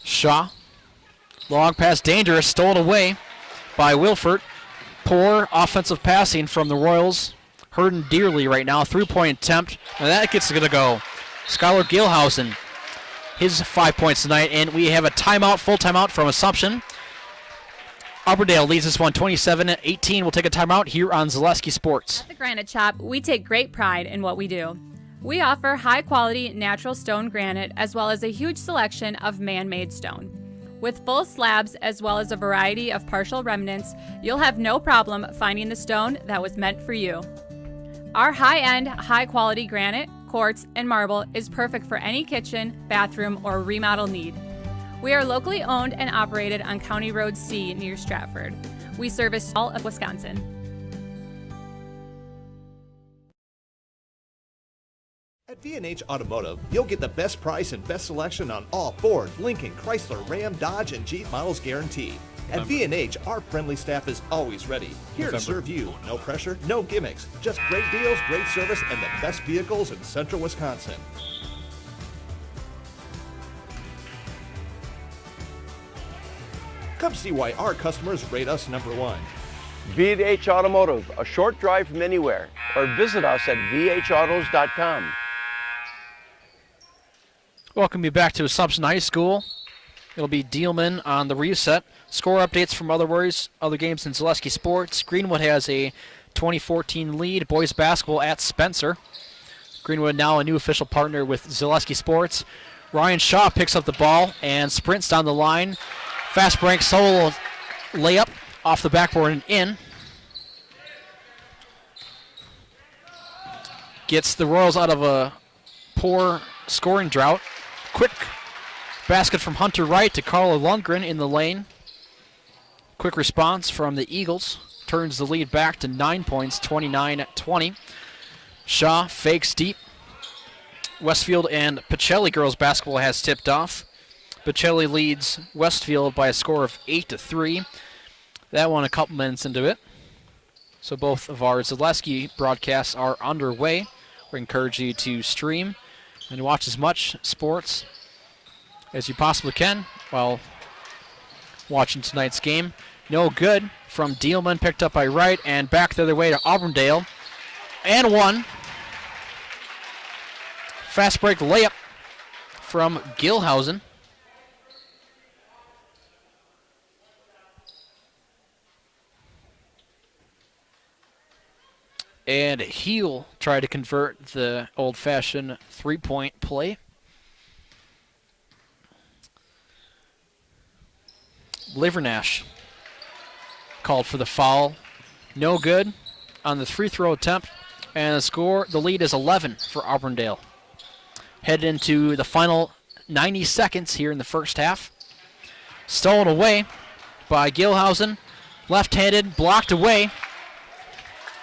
Shaw. Long pass, dangerous, stolen away by Wilford. Poor offensive passing from the Royals. Hurting dearly right now. 3-point attempt, and that gets to go. Skylar Gilhausen, his 5 points tonight, and we have a timeout, full timeout from Assumption. Auburndale leads this one 27-18. We'll take a timeout here on Zaleski Sports. At the Granite Shop, we take great pride in what we do. We offer high-quality natural stone granite as well as a huge selection of man-made stone. With full slabs as well as a variety of partial remnants, you'll have no problem finding the stone that was meant for you. Our high-end, high-quality granite, quartz, and marble is perfect for any kitchen, bathroom, or remodel need. We are locally owned and operated on County Road C near Stratford. We service all of Wisconsin. At V&H Automotive, you'll get the best price and best selection on all Ford, Lincoln, Chrysler, Ram, Dodge, and Jeep models guaranteed. At V&H, our friendly staff is always ready, here to serve you. No pressure, no gimmicks, just great deals, great service, and the best vehicles in central Wisconsin. Come see why our customers rate us #1. V&H Automotive, a short drive from anywhere, or visit us at vhautos.com. Welcome you back to Assumption High School. It'll be Dielman on the reset. Score updates from other games in Zaleski Sports. Greenwood has a 2014 lead. Boys basketball at Spencer. Greenwood now a new official partner with Zaleski Sports. Ryan Shaw picks up the ball and sprints down the line. Fast break, solo layup off the backboard and in. Gets the Royals out of a poor scoring drought. Quick basket from Hunter Wright to Carla Lundgren in the lane. Quick response from the Eagles. Turns the lead back to 9 points, 29-20. Shaw fakes deep. Westfield and Pacelli girls basketball has tipped off. Pacelli leads Westfield by a score of 8-3. That one a couple minutes into it. So both of our Zaleski broadcasts are underway. We encourage you to stream and watch as much sports as you possibly can while watching tonight's game. No good from Dielman, picked up by Wright, and back the other way to Auburndale. And one. Fast break layup from Gilhausen. And he'll try to convert the old-fashioned three-point play. Livernash called for the foul. No good on the free throw attempt. And the lead is 11 for Auburndale. Headed into the final 90 seconds here in the first half. Stolen away by Gilhausen. Left-handed, blocked away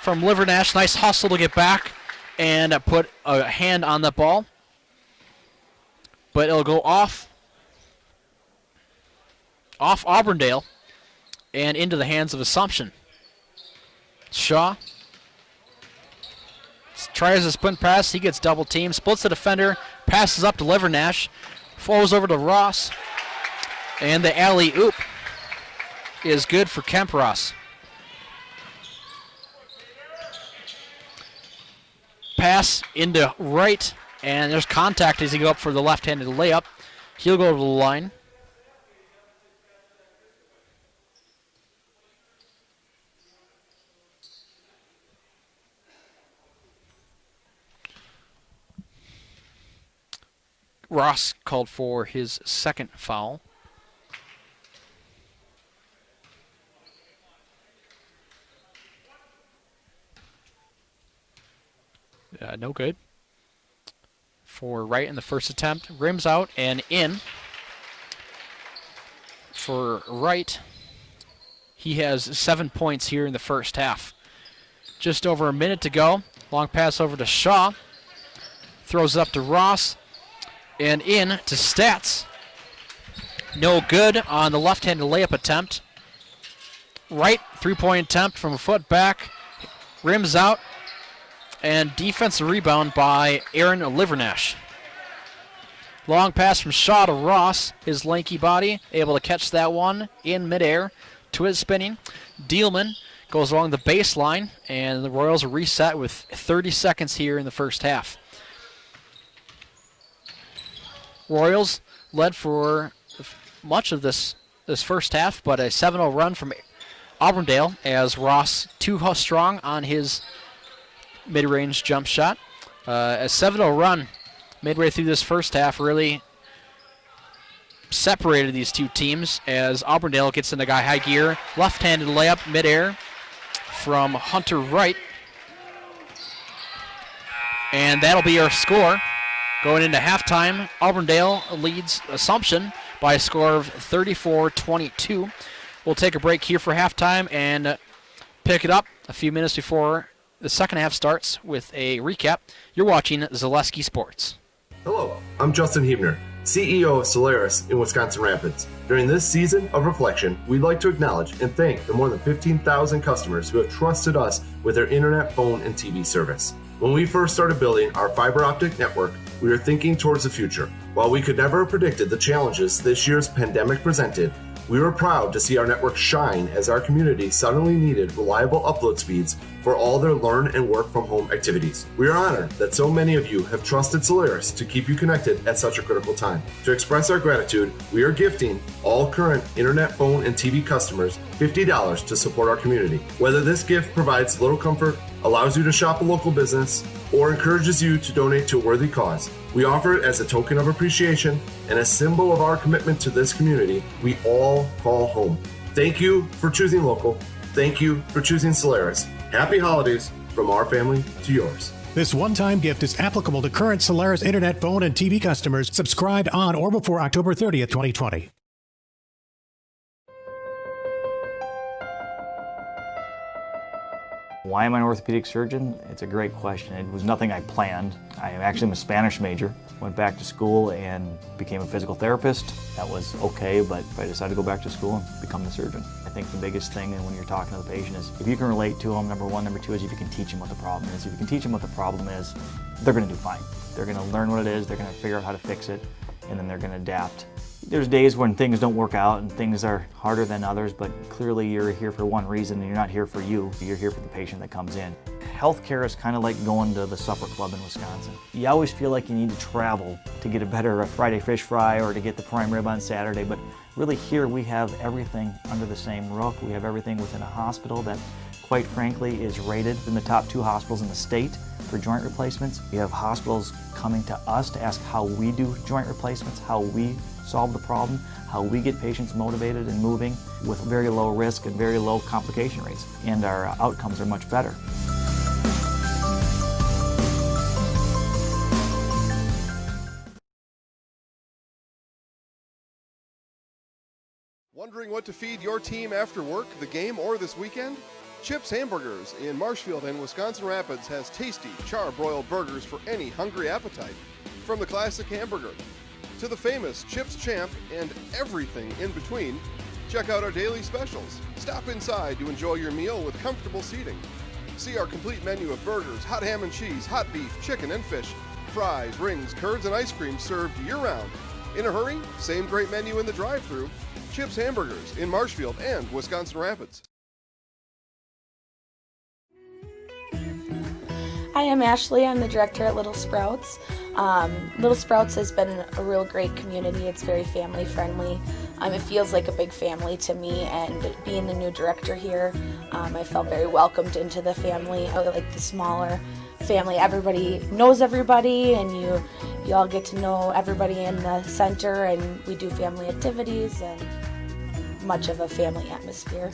from Livernash. Nice hustle to get back and put a hand on the ball. But it'll go off Auburndale and into the hands of Assumption. Shaw tries a sprint pass. He gets double teamed. Splits the defender. Passes up to Livernash. Flows over to Ross. And the alley-oop is good for Kemp Ross. Pass into right. And there's contact as he go up for the left-handed layup. He'll go to the line. Ross called for his second foul. No good. For Wright in the first attempt. Rims out and in. For Wright, he has 7 points here in the first half. Just over a minute to go. Long pass over to Shaw. Throws it up to Ross. And in to Stats. No good on the left-handed layup attempt. Right, three-point attempt from a foot back. Rims out. And defensive rebound by Aaron Livernash. Long pass from Shaw to Ross. His lanky body able to catch that one in midair. Twist spinning. Dealman goes along the baseline. And the Royals are reset with 30 seconds here in the first half. Royals led for much of this first half, but a 7-0 run from Auburndale as Ross too strong on his mid-range jump shot. A 7-0 run midway through this first half really separated these two teams as Auburndale gets into high gear. Left-handed layup midair from Hunter Wright. And that'll be our score. Going into halftime, Auburndale leads Assumption by a score of 34-22. We'll take a break here for halftime and pick it up a few minutes before the second half starts with a recap. You're watching Zaleski Sports. Hello, I'm Justin Hebner, CEO of Solaris in Wisconsin Rapids. During this season of reflection, we'd like to acknowledge and thank the more than 15,000 customers who have trusted us with their internet, phone, and TV service. When we first started building our fiber optic network, we were thinking towards the future. While we could never have predicted the challenges this year's pandemic presented, we were proud to see our network shine as our community suddenly needed reliable upload speeds for all their learn and work from home activities. We are honored that so many of you have trusted Solaris to keep you connected at such a critical time. To express our gratitude, we are gifting all current internet, phone, and TV customers $50 to support our community. Whether this gift provides little comfort, allows you to shop a local business, or encourages you to donate to a worthy cause, we offer it as a token of appreciation and a symbol of our commitment to this community we all call home. Thank you for choosing local. Thank you for choosing Solaris. Happy holidays from our family to yours. This one-time gift is applicable to current Solaris internet, phone, and TV customers subscribed on or before October 30th, 2020. Why am I an orthopedic surgeon? It's a great question. It was nothing I planned. I actually am a Spanish major. Went back to school and became a physical therapist. That was okay, but I decided to go back to school and become the surgeon. I think the biggest thing when you're talking to the patient is if you can relate to them, number one. Number two is if you can teach them what the problem is. If you can teach them what the problem is, they're going to do fine. They're going to learn what it is, they're going to figure out how to fix it, and then they're going to adapt There's days when things don't work out and things are harder than others, but clearly you're here for one reason and you're not here for you. You're here for the patient that comes in. Healthcare is kind of like going to the supper club in Wisconsin. You always feel like you need to travel to get a better Friday fish fry or to get the prime rib on Saturday, but really here we have everything under the same roof. We have everything within a hospital that, quite frankly, is rated in the top 2 hospitals in the state for joint replacements. We have hospitals coming to us to ask how we do joint replacements, how we solve the problem, how we get patients motivated and moving with very low risk and very low complication rates, and our outcomes are much better. Wondering what to feed your team after work, the game, or this weekend? Chips Hamburgers in Marshfield and Wisconsin Rapids has tasty, char-broiled burgers for any hungry appetite. From the classic hamburger to the famous Chips Champ and everything in between, check out our daily specials. Stop inside to enjoy your meal with comfortable seating. See our complete menu of burgers, hot ham and cheese, hot beef, chicken and fish, fries, rings, curds, and ice cream served year-round. In a hurry? Same great menu in the drive-thru. Chips Hamburgers in Marshfield and Wisconsin Rapids. Hi, I'm Ashley. I'm the director at Little Sprouts. Little Sprouts has been a real great community. It's very family friendly. It feels like a big family to me, and being the new director here, I felt very welcomed into the family. I like the smaller family. Everybody knows everybody, and you all get to know everybody in the center, and we do family activities and much of a family atmosphere.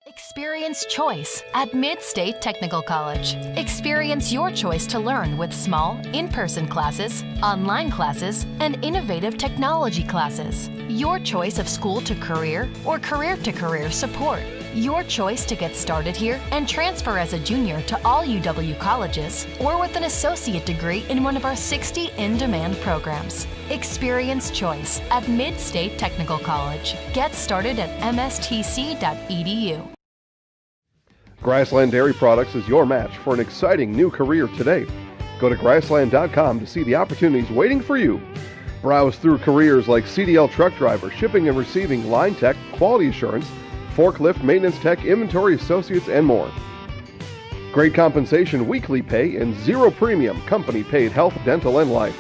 Experience choice at Mid-State Technical College. Experience your choice to learn with small, in-person classes, online classes, and innovative technology classes. Your choice of school to career or career to career support. Your choice to get started here and transfer as a junior to all UW colleges or with an associate degree in one of our 60 in-demand programs. Experience choice at Mid-State Technical College. Get started at mstc.edu. Grassland Dairy Products is your match for an exciting new career today. Go to grassland.com to see the opportunities waiting for you. Browse through careers like CDL truck driver, shipping and receiving, line tech, quality assurance, forklift, maintenance tech, inventory associates, and more. Great compensation, weekly pay, and zero premium company-paid health, dental, and life.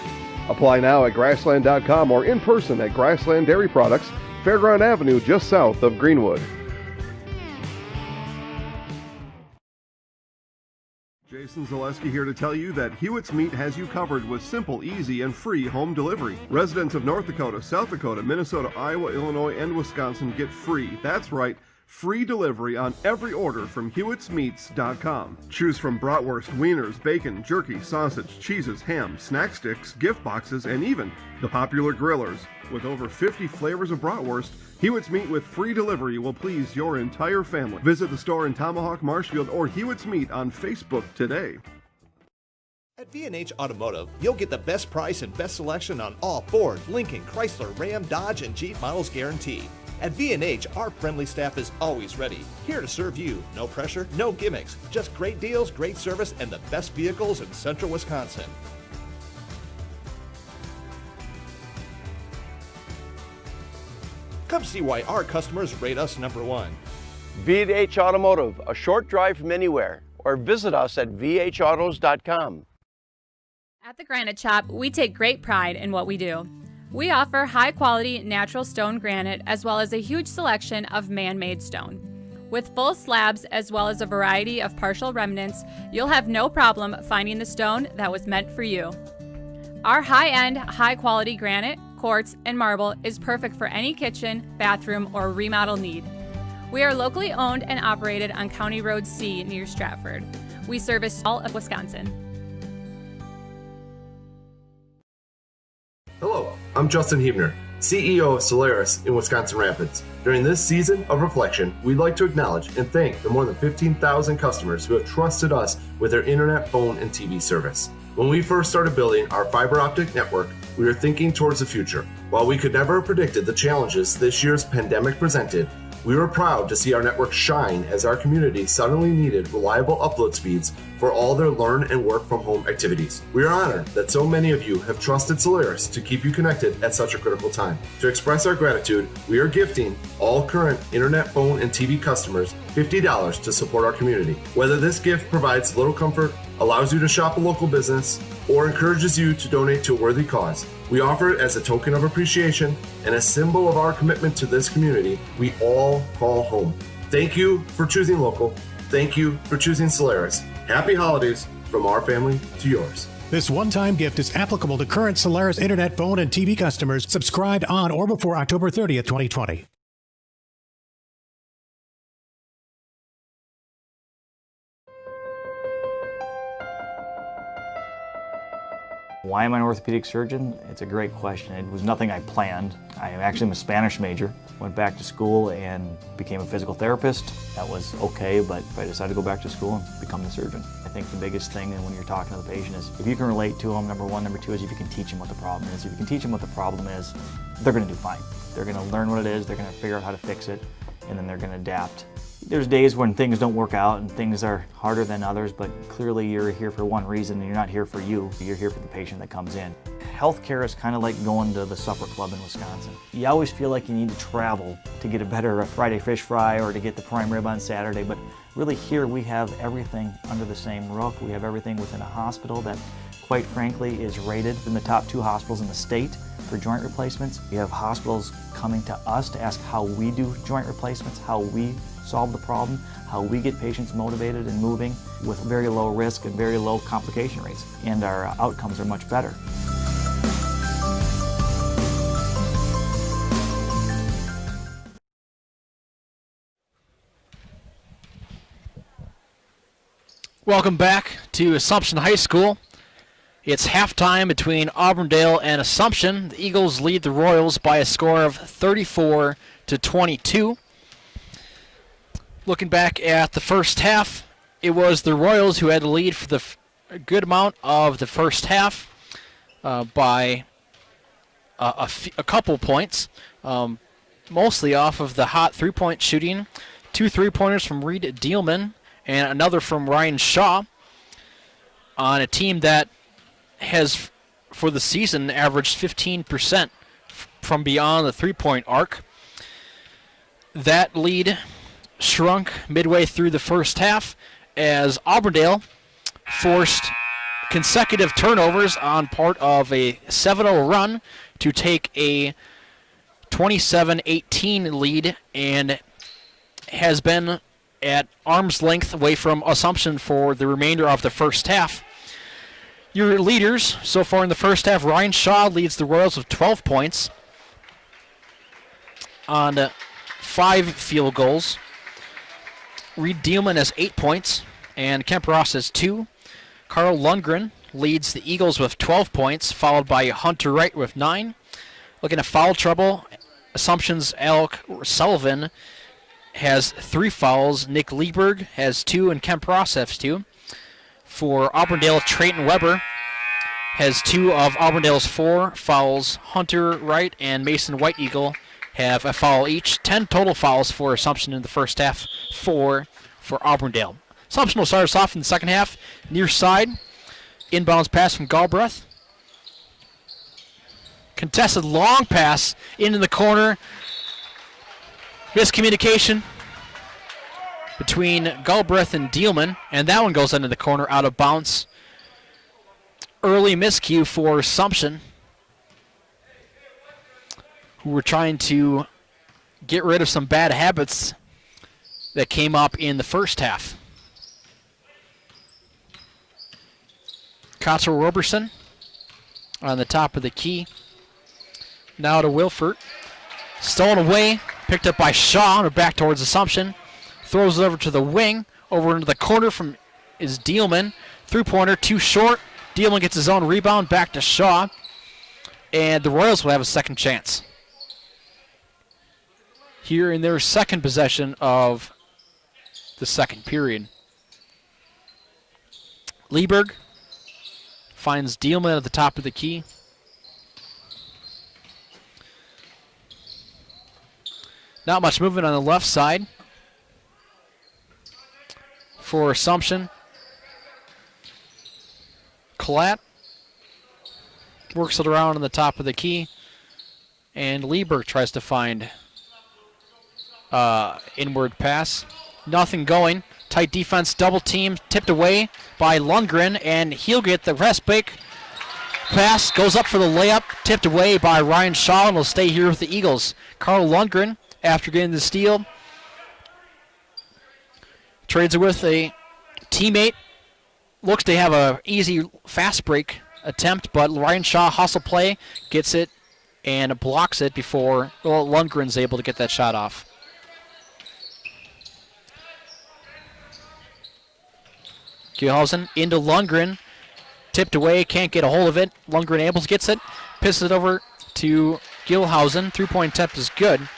Apply now at grassland.com or in person at Grassland Dairy Products, Fairground Avenue, just south of Greenwood. Jason Zaleski here to tell you that Hewitt's Meat has you covered with simple, easy, and free home delivery. Residents of North Dakota, South Dakota, Minnesota, Iowa, Illinois, and Wisconsin get free. That's right, free delivery on every order from Hewitt'sMeats.com. Choose from bratwurst, wieners, bacon, jerky, sausage, cheeses, ham, snack sticks, gift boxes, and even the popular grillers. With over 50 flavors of bratwurst, Hewitt's Meat with free delivery will please your entire family. Visit the store in Tomahawk, Marshfield, or Hewitt's Meat on Facebook today. At V&H Automotive, you'll get the best price and best selection on all Ford, Lincoln, Chrysler, Ram, Dodge, and Jeep models guaranteed. At V&H, our friendly staff is always ready, here to serve you. No pressure, no gimmicks, just great deals, great service, and the best vehicles in central Wisconsin. Come see why our customers rate us #1. V&H Automotive, a short drive from anywhere, or visit us at vhautos.com. At the Granite Shop, we take great pride in what we do. We offer high-quality natural stone granite as well as a huge selection of man-made stone. With full slabs as well as a variety of partial remnants, you'll have no problem finding the stone that was meant for you. Our high-end, high-quality granite, quartz, and marble is perfect for any kitchen, bathroom, or remodel need. We are locally owned and operated on County Road C near Stratford. We service all of Wisconsin. Hello, I'm Justin Hebner, CEO of Solaris in Wisconsin Rapids. During this season of reflection, we'd like to acknowledge and thank the more than 15,000 customers who have trusted us with their internet, phone, and TV service. When we first started building our fiber optic network, we were thinking towards the future. While we could never have predicted the challenges this year's pandemic presented, We were proud to see our network shine as our community suddenly needed reliable upload speeds for all their learn and work from home activities. We are honored that so many of you have trusted Solaris to keep you connected at such a critical time. To express our gratitude, we are gifting all current internet, phone, and TV customers $50 to support our community. Whether this gift provides little comfort, allows you to shop a local business, or encourages you to donate to a worthy cause, we offer it as a token of appreciation and a symbol of our commitment to this community we all call home. Thank you for choosing local. Thank you for choosing Solaris. Happy holidays from our family to yours. This one-time gift is applicable to current Solaris internet, phone, and TV customers subscribed on or before October 30th, 2020. Why am I an orthopedic surgeon? It's a great question. It was nothing I planned. I actually am a Spanish major. Went back to school and became a physical therapist. That was okay, but I decided to go back to school and become the surgeon. I think the biggest thing when you're talking to the patient is if you can relate to them, number one. Number two is if you can teach them what the problem is. If you can teach them what the problem is, they're going to do fine. They're going to learn what it is, they're going to figure out how to fix it, and then they're going to adapt. There's days when things don't work out and things are harder than others, but clearly you're here for one reason and you're not here for you. You're here for the patient that comes in. Healthcare is kind of like going to the supper club in Wisconsin. You always feel like you need to travel to get a better Friday fish fry or to get the prime rib on Saturday, but really here we have everything under the same roof. We have everything within a hospital that, quite frankly, is rated in the top 2 hospitals in the state for joint replacements. We have hospitals coming to us to ask how we do joint replacements, how we solve the problem, how we get patients motivated and moving with very low risk and very low complication rates. And our outcomes are much better. Welcome back to Assumption High School. It's halftime between Auburndale and Assumption. The Eagles lead the Royals by a score of 34-22. Looking back at the first half, it was the Royals who had the lead for the good amount of the first half by a couple points, mostly off of the hot three-point shooting. 2 3-pointers from Reed Dealman and another from Ryan Shaw on a team that has, for the season, averaged 15% from beyond the three-point arc. That lead shrunk midway through the first half as Auburndale forced consecutive turnovers on part of a 7-0 run to take a 27-18 lead and has been at arm's length away from Assumption for the remainder of the first half. Your leaders so far in the first half: Ryan Shaw leads the Royals with 12 points on 5 field goals. Reed Dealman has 8 points, and Kemp Ross has 2. Carl Lundgren leads the Eagles with 12 points, followed by Hunter Wright with 9. Looking at foul trouble, Assumption's Alec Sullivan has 3 fouls. Nick Lieberg has 2, and Kemp Ross has 2. For Auburndale, Trayton Weber has 2 of Auburndale's 4 fouls. Hunter Wright and Mason White Eagle have a foul each. 10 total fouls for Assumption in the first half, 4 for Auburndale. Assumption will start us off in the second half. Near side, inbounds pass from Galbraith. Contested long pass into the corner. Miscommunication between Galbraith and Dealman, and that one goes into the corner out of bounds. Early miscue for Assumption, who were trying to get rid of some bad habits that came up in the first half. Cottrell Roberson on the top of the key. Now to Wilford. Stolen away, picked up by Shaw, back towards Assumption. Throws it over to the wing, over into the corner from is Dealman. 3-pointer, too short. Dealman gets his own rebound, back to Shaw. And the Royals will have a second chance here in their second possession of the second period. Lieberg finds Dealman at the top of the key. Not much movement on the left side for Assumption. Collette works it around on the top of the key, and Lieberg tries to find inward pass. Nothing going. Tight defense, double team, tipped away by Lundgren, and he'll get the rest break. Pass goes up for the layup, tipped away by Ryan Shaw, and will stay here with the Eagles. Carl Lundgren, after getting the steal, trades it with a teammate. Looks to have an easy fast break attempt, but Ryan Shaw hustle play, gets it, and blocks it before Lundgren's able to get that shot off. Gilhausen into Lundgren. Tipped away, can't get a hold of it. Lundgren able to gets it, pisses it over to Gilhausen. 3-point attempt is good.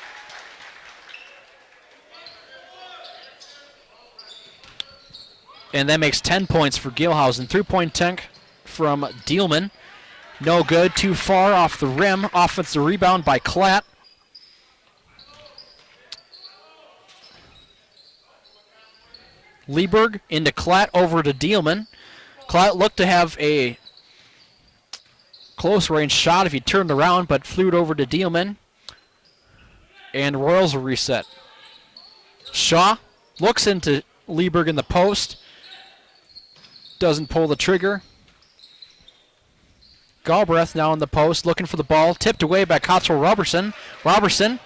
And that makes 10 points for Gilhausen. 3-point attempt from Dielman. No good, too far off the rim. Offensive rebound by Klatt. Lieberg into Klatt over to Dielman. Klatt looked to have a close range shot if he turned around, but flew it over to Dielman. And Royals will reset. Shaw looks into Lieberg in the post. Doesn't pull the trigger. Galbraith now in the post, looking for the ball. Tipped away by Cottrell Robertson. Robertson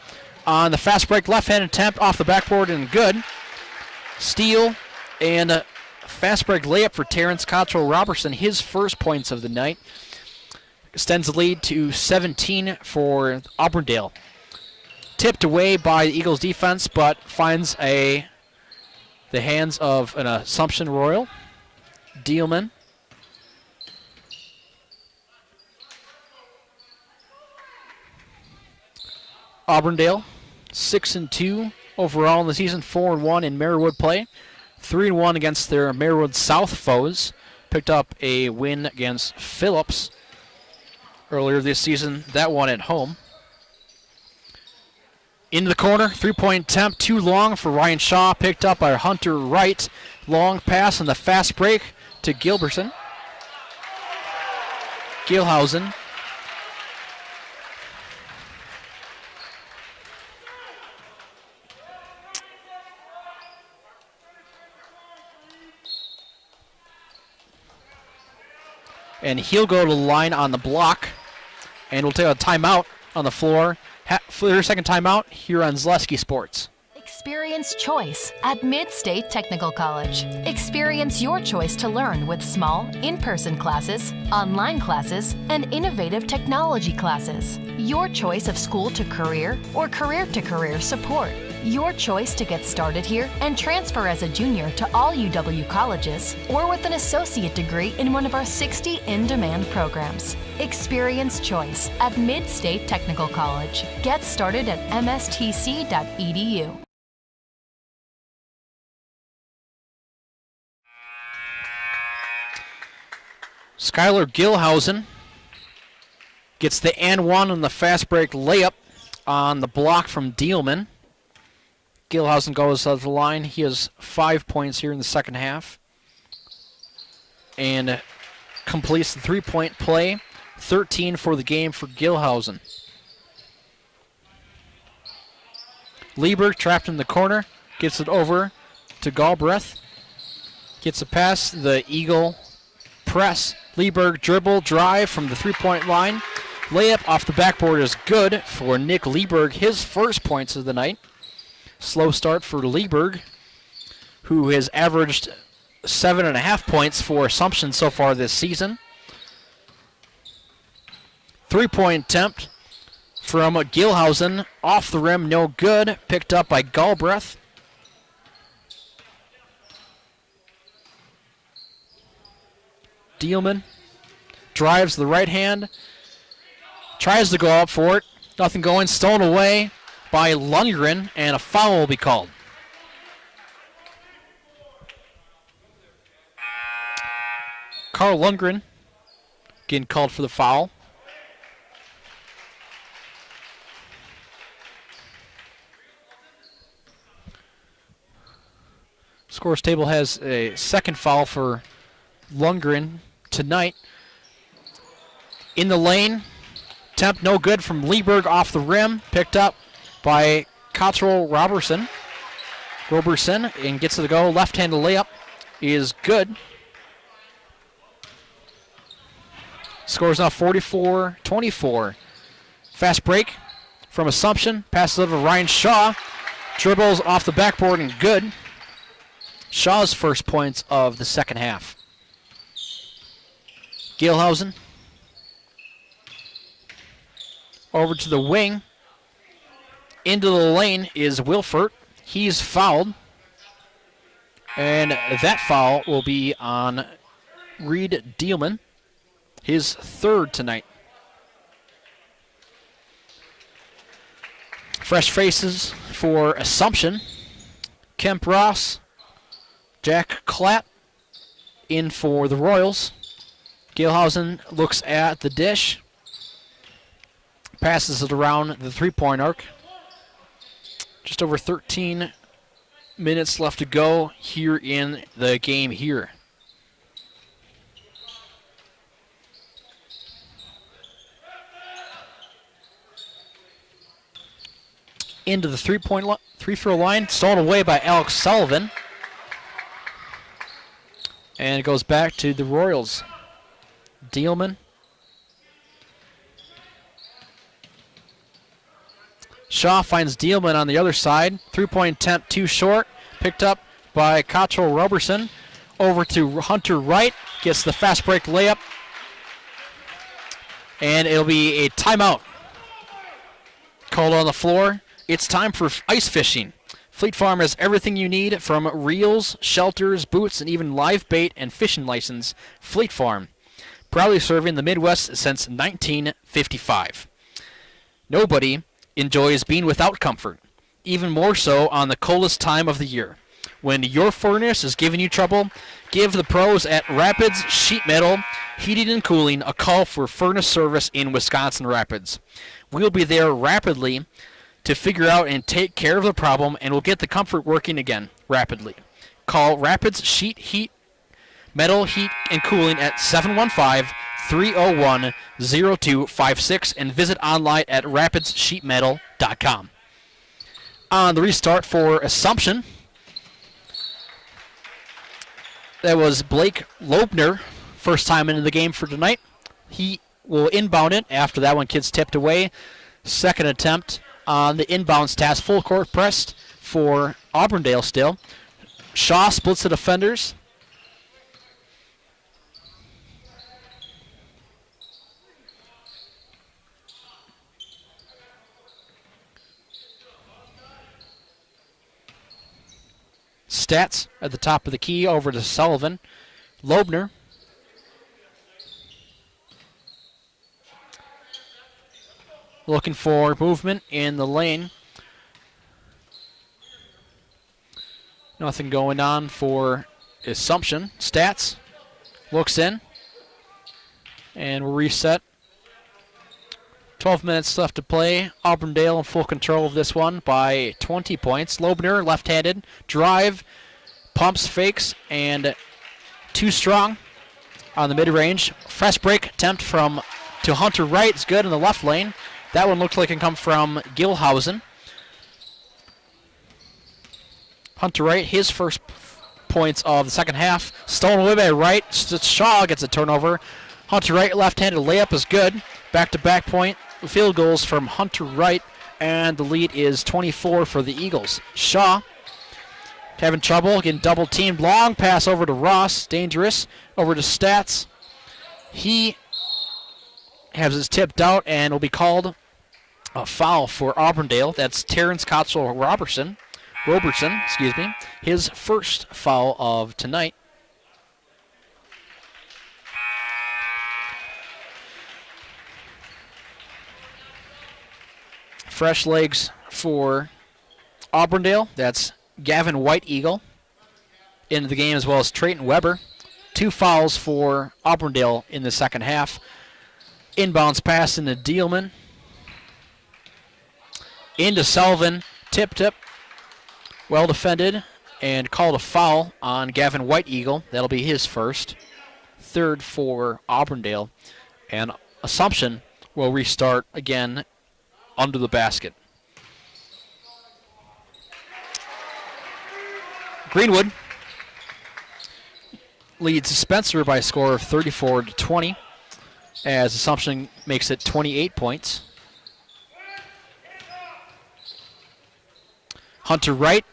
on the fast break, left-hand attempt off the backboard and good. Steal and a fast break layup for Terrence Cottrell Robertson, his first points of the night. Extends the lead to 17 for Auburndale. Tipped away by the Eagles defense, but finds the hands of an Assumption Royal. Dielman. Auburndale, 6-2 overall in the season, 4-1 in Marywood play, 3-1 against their Marywood South foes. Picked up a win against Phillips earlier this season, that one at home. Into the corner, 3-point attempt, too long for Ryan Shaw, picked up by Hunter Wright. Long pass on the fast break to Gilbertson. Gilhausen. And he'll go to the line on the block. And we'll take a timeout on the floor. For their second timeout here on Zaleski Sports. Experience choice at Mid-State Technical College. Experience your choice to learn with small, in-person classes, online classes, and innovative technology classes. Your choice of school to career or career to career support. Your choice to get started here and transfer as a junior to all UW colleges or with an associate degree in one of our 60 in-demand programs. Experience choice at Mid-State Technical College. Get started at mstc.edu. Skylar Gilhausen gets the and one on the fast break layup on the block from Dielman. Gilhausen goes to the line. He has 5 points here in the second half. And completes the 3-point play. 13 for the game for Gilhausen. Lieberg trapped in the corner. Gets it over to Galbraith. Gets a pass. The Eagle press. Lieberg dribble, drive from the 3-point line. Layup off the backboard is good for Nick Lieberg, his first points of the night. Slow start for Lieberg, who has averaged 7.5 points for Assumption so far this season. 3-point attempt from Gilhausen, off the rim, no good. Picked up by Galbraith. Dielman drives the right hand, tries to go up for it. Nothing going, stolen away by Lundgren, and a foul will be called. Carl Lundgren getting called for the foul. Scores table has a second foul for Lundgren tonight. In the lane, attempt no good from Lieberg off the rim, picked up by Cottrell Robertson, and gets to the go. Left-handed layup is good. Scores now 44-24. Fast break from Assumption. Passes over to Ryan Shaw. Dribbles off the backboard and good. Shaw's first points of the second half. Gilhausen. Over to the wing. Into the lane is Wilfert. He's fouled. And that foul will be on Reed Dielman, his third tonight. Fresh faces for Assumption. Kemp Ross, Jack Klatt in for the Royals. Gilhausen looks at the dish. Passes it around the three-point arc. Just over 13 minutes left to go here in the game here. Into the free throw line, stolen away by Alex Sullivan. And it goes back to the Royals. Dielman. Shaw finds Dielman on the other side. Three-point attempt too short. Picked up by Cottrell Robertson. Over to Hunter Wright. Gets the fast break layup. And it'll be a timeout called on the floor. It's time for ice fishing. Fleet Farm has everything you need from reels, shelters, boots, and even live bait and fishing license. Fleet Farm, proudly serving the Midwest since 1955. Nobody enjoys being without comfort, even more so on the coldest time of the year. When your furnace is giving you trouble, give the pros at Rapids Sheet Metal Heating and Cooling a call for furnace service in Wisconsin Rapids. We'll be there rapidly to figure out and take care of the problem, and we'll get the comfort working again rapidly. Call Rapids Metal Heat and Cooling at 715-301-0256 and visit online at rapidssheetmetal.com. On the restart for Assumption, that was Blake Lobner, first time into the game for tonight. He will inbound it after that one kid's tipped away. Second attempt on the inbounds task, full court pressed for Auburndale still. Shaw splits the defenders. Stats at the top of the key over to Sullivan. Lobner. Looking for movement in the lane. Nothing going on for Assumption. Stats. Looks in. And we'll reset. 12 minutes left to play. Auburndale in full control of this one by 20 points. Lobner, left-handed. Drive. Pumps, fakes, and too strong on the mid-range. Fast break attempt to Hunter Wright. It's good in the left lane. That one looked like it come from Gilhausen. Hunter Wright, his first points of the second half. Stolen away by Wright. Shaw gets a turnover. Hunter Wright, left-handed layup is good. Back-to-back point. Field goals from Hunter Wright, and the lead is 24 for the Eagles. Shaw having trouble, getting double-teamed. Long pass over to Ross. Dangerous. Over to Stats. He has his tipped out and will be called a foul for Auburndale. That's Terrence Cottrell Robertson, his first foul of tonight. Fresh legs for Auburndale. That's Gavin White Eagle into the game, as well as Trayton Weber. 2 fouls for Auburndale in the second half. Inbounds pass into Dielman. Into Sullivan. Tip. Well defended and called a foul on Gavin White Eagle. That'll be his first. Third for Auburndale. And Assumption will restart again under the basket. Greenwood leads Spencer by a score of 34-20 as Assumption makes it 28 points. Hunter Wright,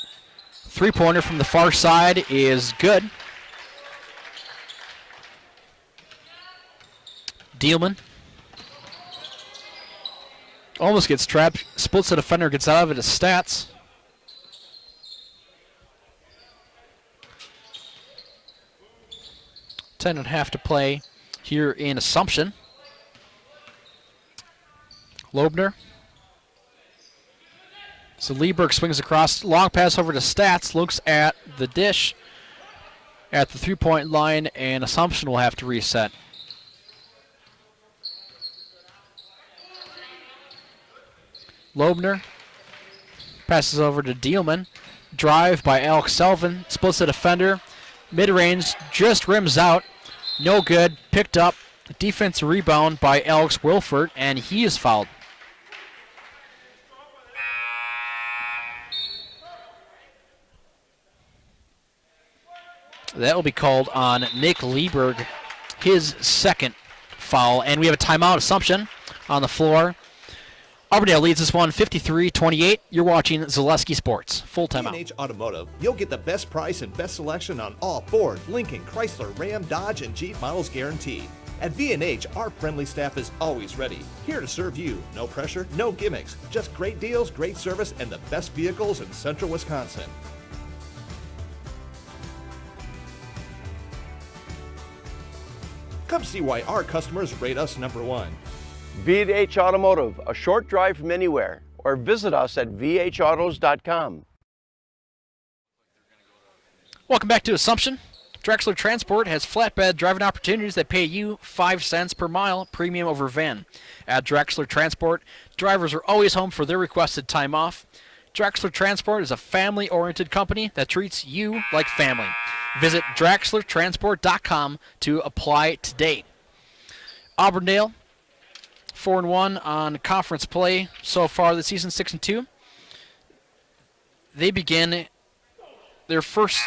three-pointer from the far side is good. Dealman almost gets trapped, splits the defender, gets out of it as stats. Ten and a half to play here in Assumption. Loebner. So Lieberg swings across, long pass over to Stats, looks at the dish at the three-point line, and Assumption will have to reset. Loebner passes over to Dealman. Drive by Alex Selvin, splits the defender. Mid-range, just rims out. No good, picked up. Defensive rebound by Alex Wilford, and he is fouled. That will be called on Nick Lieberg, his second foul. And we have a timeout. Assumption on the floor. Auburndale leads this one 53-28. You're watching Zaleski Sports. Full timeout. B&H Automotive, you'll get the best price and best selection on all Ford, Lincoln, Chrysler, Ram, Dodge, and Jeep models guaranteed. At B&H, our friendly staff is always ready, here to serve you. No pressure, no gimmicks, just great deals, great service, and the best vehicles in central Wisconsin. Come see why our customers rate us #1. V&H Automotive, a short drive from anywhere, or visit us at vhautos.com. Welcome back to Assumption. Drexler Transport has flatbed driving opportunities that pay you 5 cents per mile, premium over van. At Drexler Transport, drivers are always home for their requested time off. Drexler Transport is a family-oriented company that treats you like family. Visit drexlertransport.com to apply today. Auburndale, 4-1 on conference play so far this season, 6-2. They begin their first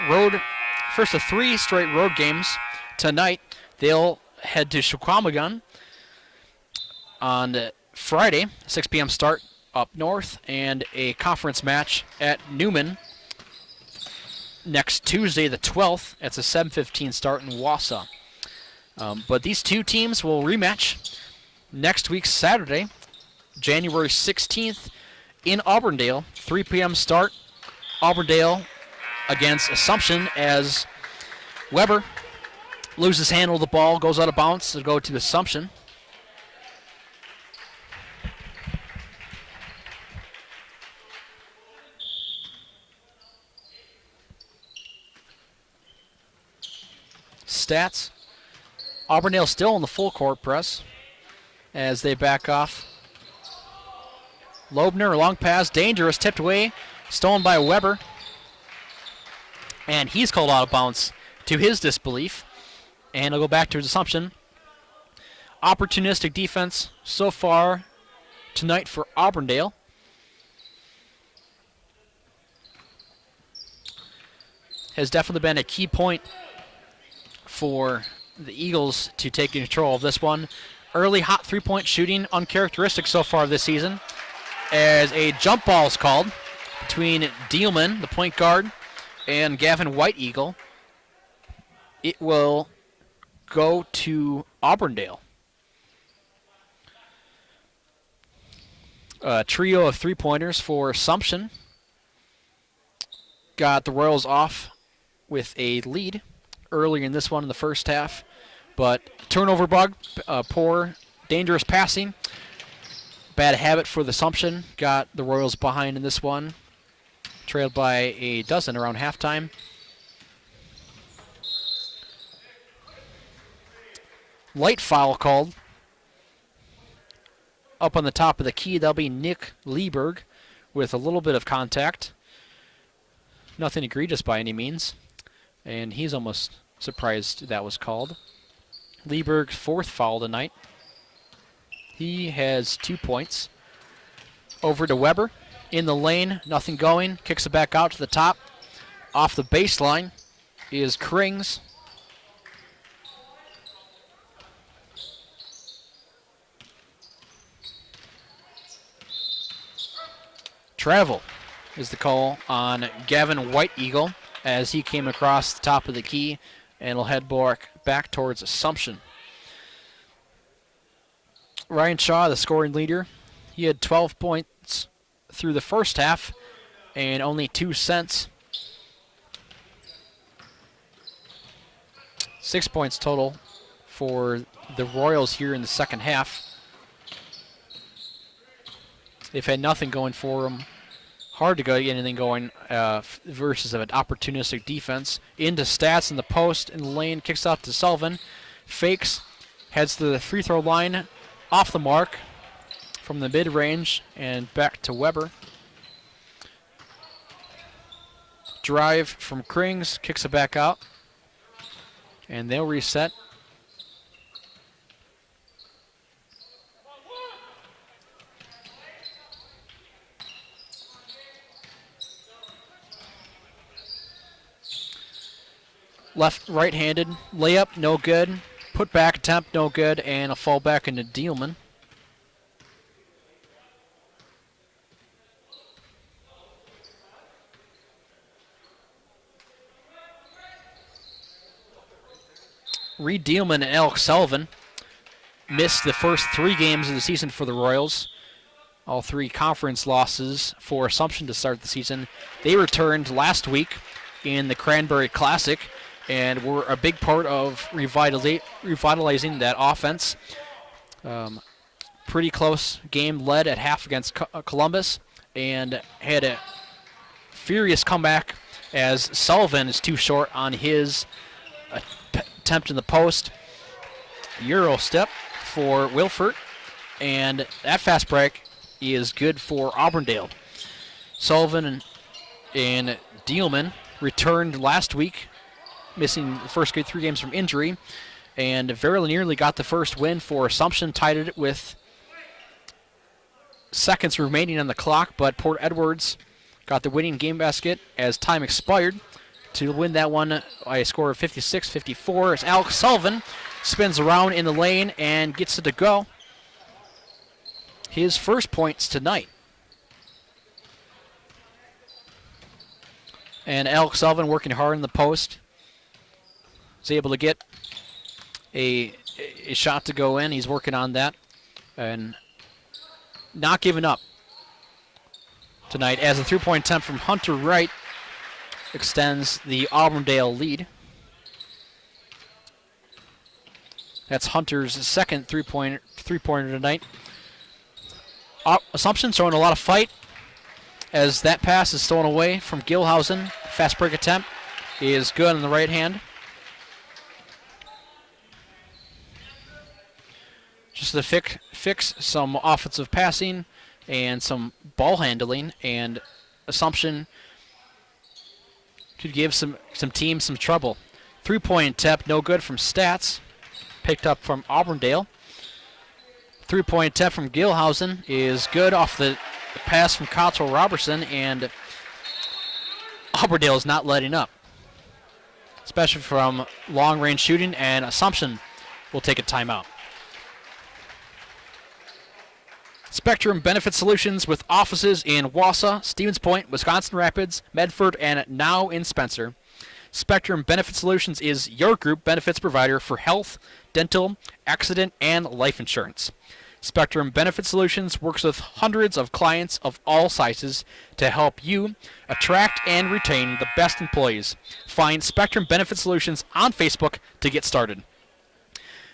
of 3 straight road games tonight. They'll head to Chequamegon on Friday, 6 p.m. start up north, and a conference match at Newman next Tuesday, the 12th. It's a 7:15 start in Wausau. But these two teams will rematch next week, Saturday, January 16th, in Auburndale, 3 p.m. start. Auburndale against Assumption as Weber loses handle of the ball, goes out of bounds to go to Assumption. Stats. Auburndale still in the full court press as they back off. Loebner, long pass, dangerous, tipped away, stolen by Weber. And he's called out of bounds to his disbelief. And he'll go back to his Assumption. Opportunistic defense so far tonight for Auburndale. Has definitely been a key point for the Eagles to take control of this one. Early hot three-point shooting, uncharacteristic so far this season, as a jump ball is called between Dealman, the point guard, and Gavin White Eagle. It will go to Auburndale. A trio of three-pointers for Assumption. Got the Royals off with a lead early in this one in the first half, but turnover bug, poor, dangerous passing. Bad habit for the Assumption. Got the Royals behind in this one. Trailed by a dozen around halftime. Light foul called. Up on the top of the key, that'll be Nick Lieberg with a little bit of contact. Nothing egregious by any means, and he's almost surprised that was called. Lieberg's 4th foul tonight. He has 2 points. Over to Weber. In the lane, nothing going. Kicks it back out to the top. Off the baseline is Krings. Travel is the call on Gavin White Eagle as he came across the top of the key and will head back towards Assumption. Ryan Shaw, the scoring leader, he had 12 points through the first half and only 2 cents. 6 points total for the Royals here in the second half. They've had nothing going for them. Hard to get anything going versus an opportunistic defense. Into Stats in the post, in the lane, kicks out to Sullivan. Fakes, heads to the free throw line, off the mark from the mid-range, and back to Weber. Drive from Krings, kicks it back out, and they'll reset. Right-handed layup, no good. Put back attempt, no good, and a fall back into Dealman. Reed Dealman and Alex Sullivan missed the first 3 games of the season for the Royals. All 3 conference losses for Assumption to start the season. They returned last week in the Cranberry Classic and were a big part of revitalizing that offense. Pretty close game, led at half against Columbus, and had a furious comeback as Sullivan is too short on his attempt in the post. Euro step for Wilford, and that fast break is good for Auburndale. Sullivan and Dealman returned last week, missing the first 3 games from injury, and very nearly got the first win for Assumption, tied it with seconds remaining on the clock, but Port Edwards got the winning game basket as time expired to win that one by a score of 56-54 as Alex Sullivan spins around in the lane and gets it to go. His first points tonight. And Alex Sullivan working hard in the post. Was able to get a shot to go in. He's working on that and not giving up tonight as a 3-point attempt from Hunter Wright extends the Auburndale lead. That's Hunter's second three-pointer tonight. Assumption showing a lot of fight as that pass is stolen away from Gilhausen. Fast break attempt is good on the right hand. Just to fix some offensive passing and some ball handling, and Assumption could give some teams some trouble. 3-point attempt, no good from Stats, picked up from Auburndale. 3-point attempt from Gilhausen is good off the pass from Cottrell Robertson, and Auburndale is not letting up, especially from long-range shooting, and Assumption will take a timeout. Spectrum Benefit Solutions with offices in Wausau, Stevens Point, Wisconsin Rapids, Medford, and now in Spencer. Spectrum Benefit Solutions is your group benefits provider for health, dental, accident, and life insurance. Spectrum Benefit Solutions works with hundreds of clients of all sizes to help you attract and retain the best employees. Find Spectrum Benefit Solutions on Facebook to get started.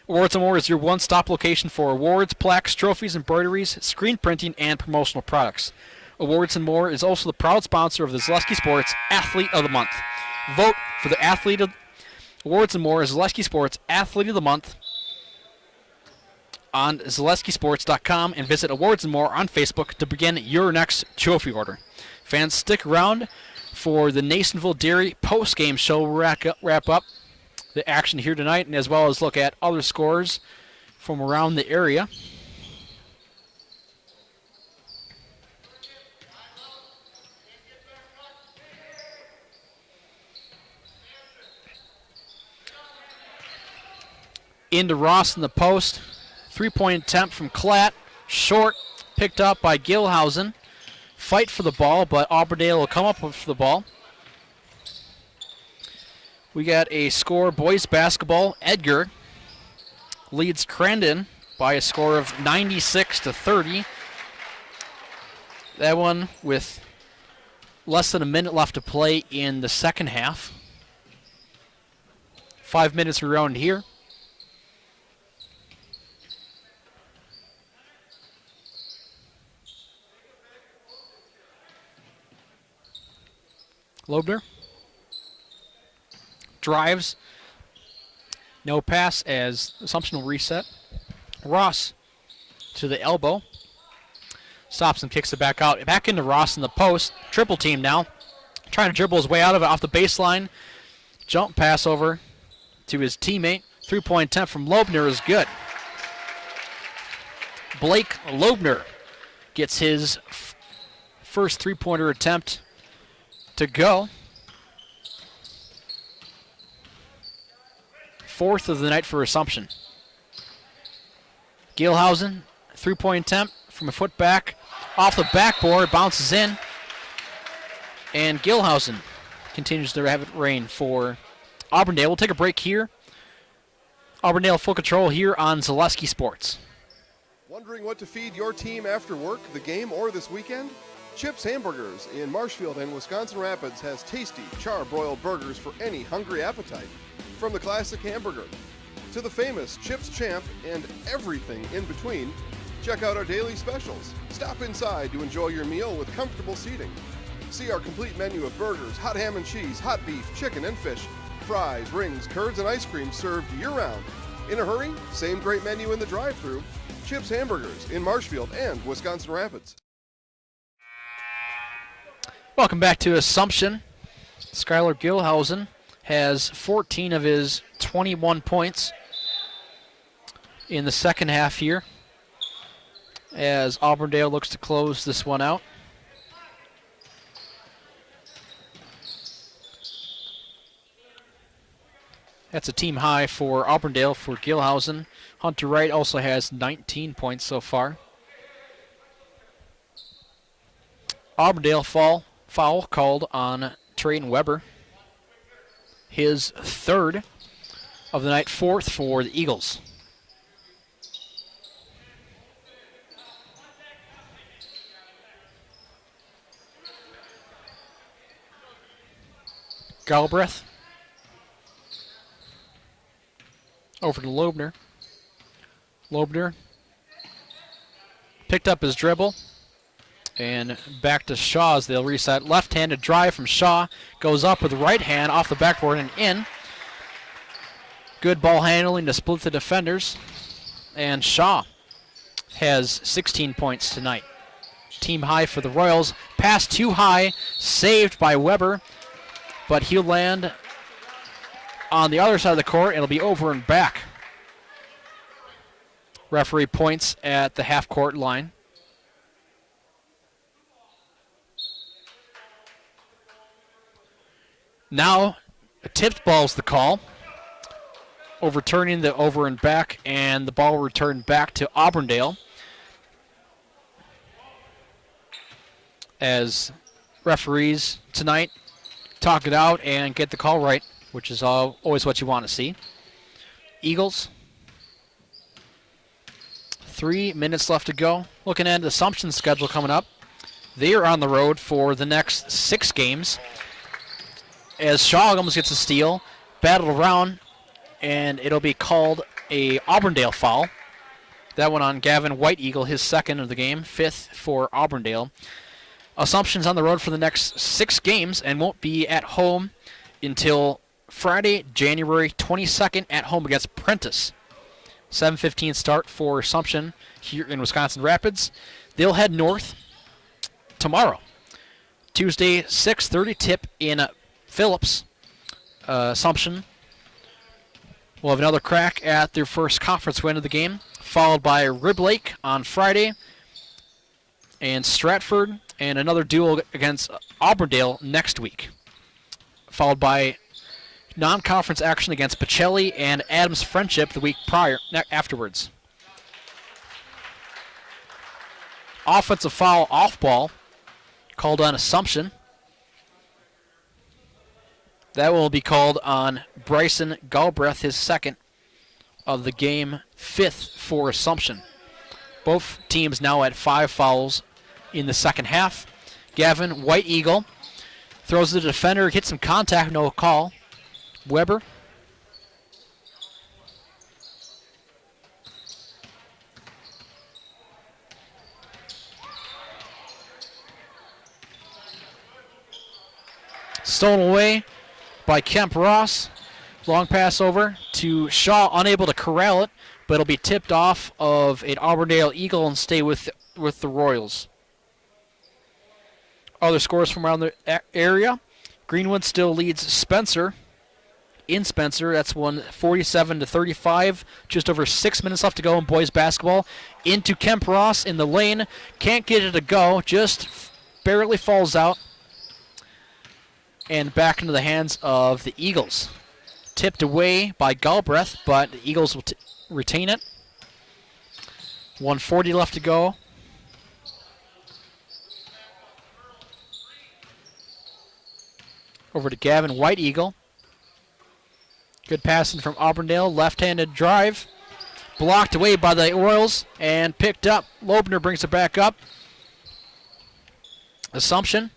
Awards & More is your one-stop location for awards, plaques, trophies, embroideries, screen printing, and promotional products. Awards & More is also the proud sponsor of the Zaleski Sports Athlete of the Month. Vote for the Athlete of Awards & More is Zaleski Sports Athlete of the Month on ZaleskiSports.com, and visit Awards & More on Facebook to begin your next trophy order. Fans, stick around for the Nasonville Dairy post-game show. We'll wrap up the action here tonight, and as well as look at other scores from around the area. Into Ross in the post. 3-point attempt from Klatt. Short, picked up by Gilhausen. Fight for the ball, but Auburndale will come up with the ball. We got a score, boys basketball. Edgar leads Crandon by a score of 96-30. That one with less than a minute left to play in the second half. 5 minutes around here. Loebner drives. No pass as Assumption will reset. Ross to the elbow. Stops and kicks it back out. Back into Ross in the post. Triple team now. Trying to dribble his way out of it off the baseline. Jump pass over to his teammate. 3-point attempt from Loebner is good. Blake Loebner gets his first three-pointer attempt to go. Fourth of the night for Assumption. Gilhausen, 3-point attempt from a foot back. Off the backboard, bounces in. And Gilhausen continues to have it rain for Auburndale. We'll take a break here. Auburndale full control here on Zaleski Sports. Wondering what to feed your team after work, the game, or this weekend? Chips Hamburgers in Marshfield and Wisconsin Rapids has tasty char-broiled burgers for any hungry appetite. From the classic hamburger to the famous Chips Champ and everything in between, check out our daily specials. Stop inside to enjoy your meal with comfortable seating. See our complete menu of burgers, hot ham and cheese, hot beef, chicken and fish, fries, rings, curds, and ice cream served year-round. In a hurry? Same great menu in the drive-thru. Chips Hamburgers in Marshfield and Wisconsin Rapids. Welcome back to Assumption. Skylar Gilhausen has 14 of his 21 points in the second half here as Auburndale looks to close this one out. That's a team high for Auburndale for Gilhausen. Hunter Wright also has 19 points so far. Auburndale foul called on Trayton Weber. His third of the night, fourth for the Eagles. Galbraith. Over to Loebner. Loebner picked up his dribble. And back to Shaw as they'll reset. Left-handed drive from Shaw. Goes up with the right hand off the backboard and in. Good ball handling to split the defenders. And Shaw has 16 points tonight. Team high for the Royals. Pass too high. Saved by Weber. But he'll land on the other side of the court. It'll be over and back. Referee points at the half-court line. Now, a tipped ball's the call. Overturning the over and back, and the ball returned back to Auburndale. As referees tonight talk it out and get the call right, which is always what you want to see. Eagles. 3 minutes left to go. Looking at Assumption's schedule coming up. They are on the road for the next 6 games. As Shaw almost gets a steal, battled around, and it'll be called a Auburndale foul. That one on Gavin White Eagle, his second of the game, 5th for Auburndale. Assumption's on the road for the next 6 games and won't be at home until Friday, January 22nd at home against Prentice. 7:15 start for Assumption here in Wisconsin Rapids. They'll head north tomorrow Tuesday, 6:30 tip in Phillips. Assumption will have another crack at their first conference win of the game, followed by Rib Lake on Friday and Stratford, and another duel against Auburndale next week, followed by non-conference action against Pacelli and Adams Friendship the week afterwards. Offensive foul off ball called on Assumption. That will be called on Bryson Galbraith, his second of the game, 5th for Assumption. Both teams now at 5 fouls in the second half. Gavin White Eagle throws the defender, hits some contact, no call. Weber. Stolen away by Kemp Ross. Long pass over to Shaw, unable to corral it, but it'll be tipped off of an Auburndale Eagle and stay with the Royals. Other scores from around the area. Greenwood still leads Spencer. In Spencer, that's won 47-35. Just over 6 minutes left to go in boys basketball. Into Kemp Ross in the lane. Can't get it to go. Just barely falls out. And back into the hands of the Eagles. Tipped away by Galbraith, but the Eagles will retain it. 1:40 left to go. Over to Gavin White Eagle. Good passing from Auburndale. Left-handed drive. Blocked away by the Royals and picked up. Loebner brings it back up. Assumption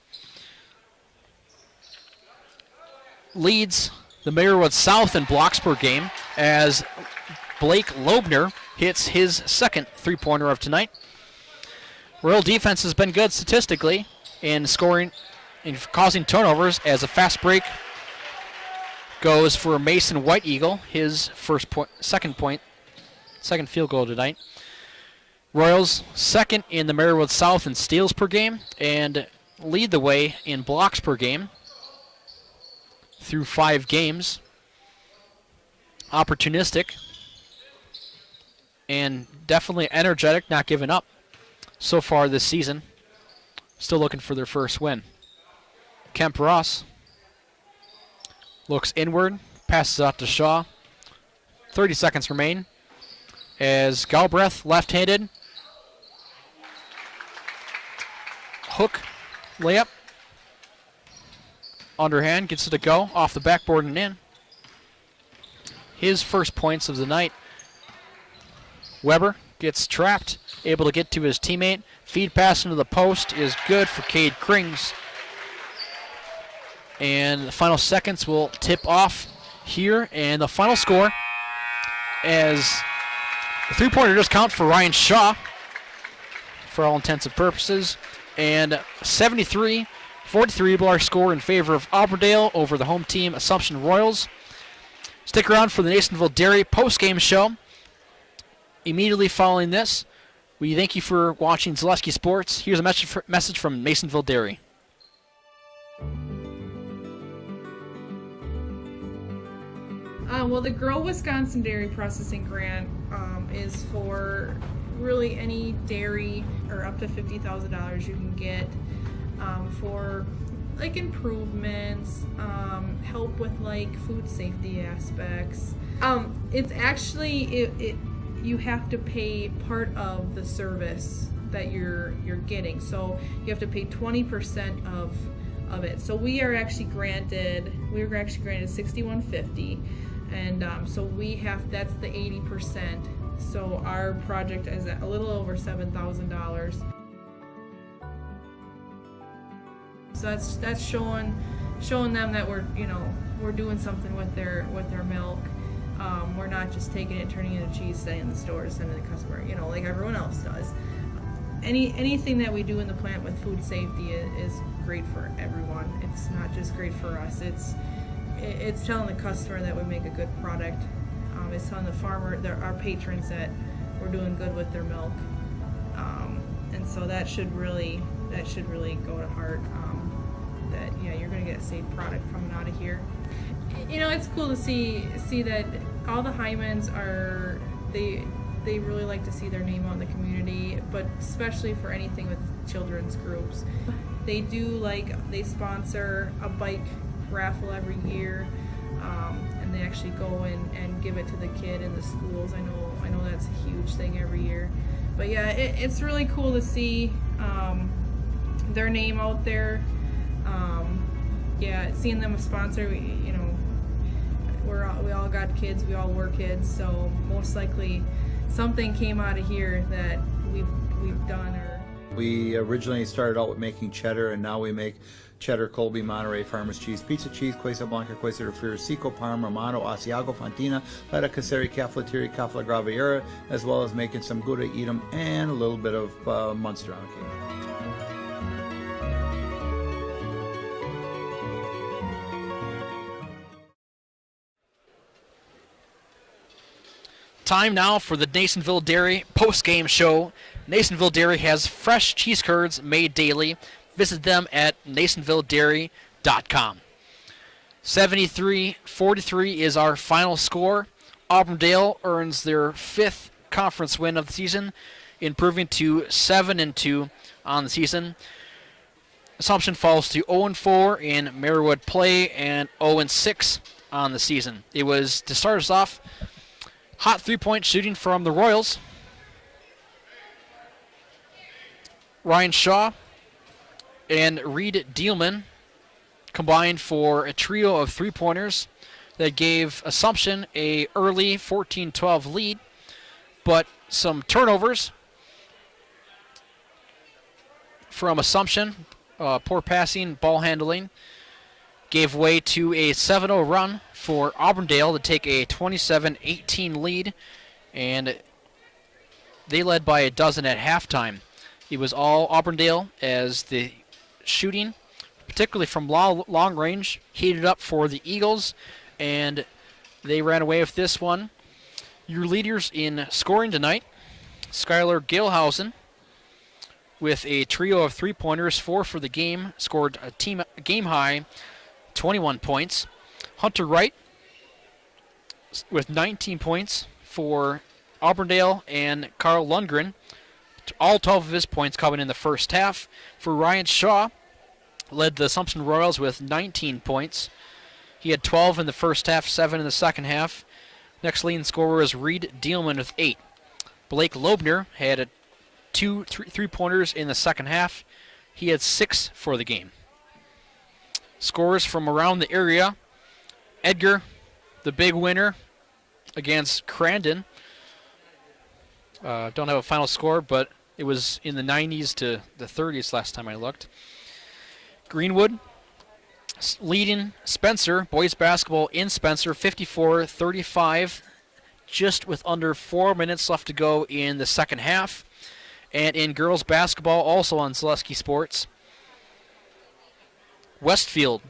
leads the Marywood South in blocks per game as Blake Loebner hits his second three-pointer of tonight. Royal defense has been good statistically in scoring and causing turnovers as a fast break goes for Mason White Eagle, his second field goal tonight. Royals second in the Marywood South in steals per game and lead the way in blocks per game through 5 games. Opportunistic and definitely energetic, not giving up so far this season. Still looking for their first win. Kemp Ross looks inward, passes out to Shaw. 30 seconds remain as Galbraith, left-handed. Hook, layup. Underhand, gets it to go, off the backboard and in. His first points of the night. Weber gets trapped, able to get to his teammate. Feed pass into the post is good for Cade Krings. And the final seconds will tip off here. And the final score, as the three-pointer does count for Ryan Shaw for all intents and purposes. And 73-43 will our score in favor of Auburndale over the home team Assumption Royals. Stick around for the Nasonville Dairy post-game show. Immediately following this, we thank you for watching Zaleski Sports. Here's a message from Masonville Dairy. Well, the Grow Wisconsin Dairy Processing Grant is for really any dairy or up to $50,000 you can get for like improvements, help with like food safety aspects. It's actually you have to pay part of the service that you're getting, so you have to pay 20% of it. So we were actually granted $6,150, and so that's the 80%. So our project is at a little over $7,000. So that's showing them that we're doing something with their milk. We're not just taking it, turning it into cheese, setting in the store to send to the customer, like everyone else does. Anything that we do in the plant with food safety is great for everyone. It's not just great for us. It's telling the customer that we make a good product. It's telling the farmer, our patrons, that we're doing good with their milk. And so that should really go to heart. that yeah, you're going to get a safe product coming out of here. You know, it's cool to see that all the Hymans are, they really like to see their name out in the community, but especially for anything with children's groups. They they sponsor a bike raffle every year, and they actually go and give it to the kid in the schools. I know that's a huge thing every year. But yeah, it's really cool to see their name out there. Yeah, seeing them sponsor, you know, we all got kids, we all were kids, so most likely something came out of here that we've done. Or we originally started out with making cheddar, and now we make cheddar, Colby, Monterey, Farmers cheese, pizza cheese, Quesa Blanca, Quesa de Friar, Seco, Parma, Romano, Asiago, Fontina, Letta Caseri, Cafflettieri, Cafla Graviera, as well as making some Gouda Edam and a little bit of Munster on cake. Time now for the Nasonville Dairy post-game show. Nasonville Dairy has fresh cheese curds made daily. Visit them at nasonvilledairy.com. 73-43 is our final score. Auburndale earns their 5th conference win of the season, improving to 7-2 on the season. Assumption falls to 0-4 in Marywood play and 0-6 on the season. It was, to start us off, hot three-point shooting from the Royals. Ryan Shaw and Reed Dielman combined for a trio of three-pointers that gave Assumption a early 14-12 lead, but some turnovers from Assumption, poor passing, ball handling, gave way to a 7-0 run for Auburndale to take a 27-18 lead, and they led by a dozen at halftime. It was all Auburndale as the shooting, particularly from long range, heated up for the Eagles, and they ran away with this one. Your leaders in scoring tonight, Skylar Gilhausen with a trio of three-pointers, 4 for the game, scored a game-high 21 points. Hunter Wright with 19 points for Auburndale, and Carl Lundgren, all 12 of his points coming in the first half. For Ryan Shaw, led the Assumption Royals with 19 points. He had 12 in the first half, 7 in the second half. Next leading scorer is Reed Dielman with 8. Blake Loebner had two three-pointers in the second half. He had 6 for the game. Scores from around the area. Edgar, the big winner against Crandon. Don't have a final score, but it was in the 90s to the 30s last time I looked. Greenwood leading Spencer, boys basketball in Spencer, 54-35, just with under 4 minutes left to go in the second half. And in girls basketball, also on Zaleski Sports, Westfield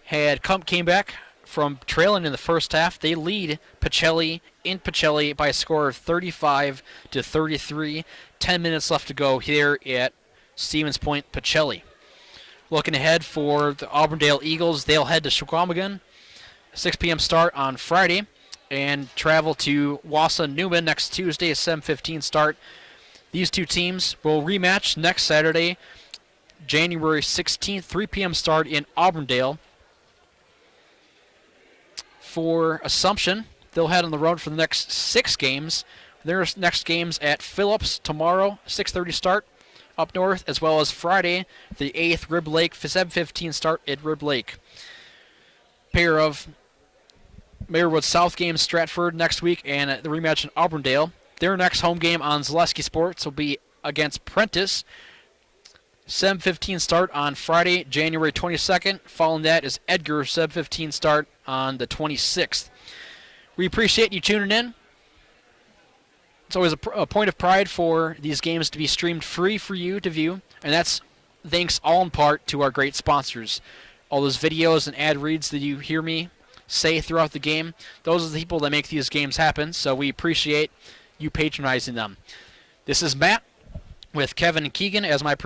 came back from trailing in the first half. They lead Pacelli in Pacelli by a score of 35-33. 10 minutes left to go here at Stevens Point Pacelli. Looking ahead for the Auburndale Eagles, they'll head to Chequamegon, 6 p.m. start on Friday, and travel to Wausau Newman next Tuesday, a 7:15 start. These two teams will rematch next Saturday, January 16th, 3 p.m. start in Auburndale. For Assumption, they'll head on the road for the next 6 games. Their next games at Phillips tomorrow, 6:30 start up north, as well as Friday, the 8th Rib Lake, 7:15 start at Rib Lake. Pair of Marywood South games, Stratford next week, and the rematch in Auburndale. Their next home game on Zaleski Sports will be against Prentice. 7:15 start on Friday, January 22nd. Following that is Edgar, 7:15 start on the 26th. We appreciate you tuning in. It's always a point of pride for these games to be streamed free for you to view, and that's thanks all in part to our great sponsors. All those videos and ad reads that you hear me say throughout the game, those are the people that make these games happen, so we appreciate you patronizing them. This is Matt with Kevin and Keegan as my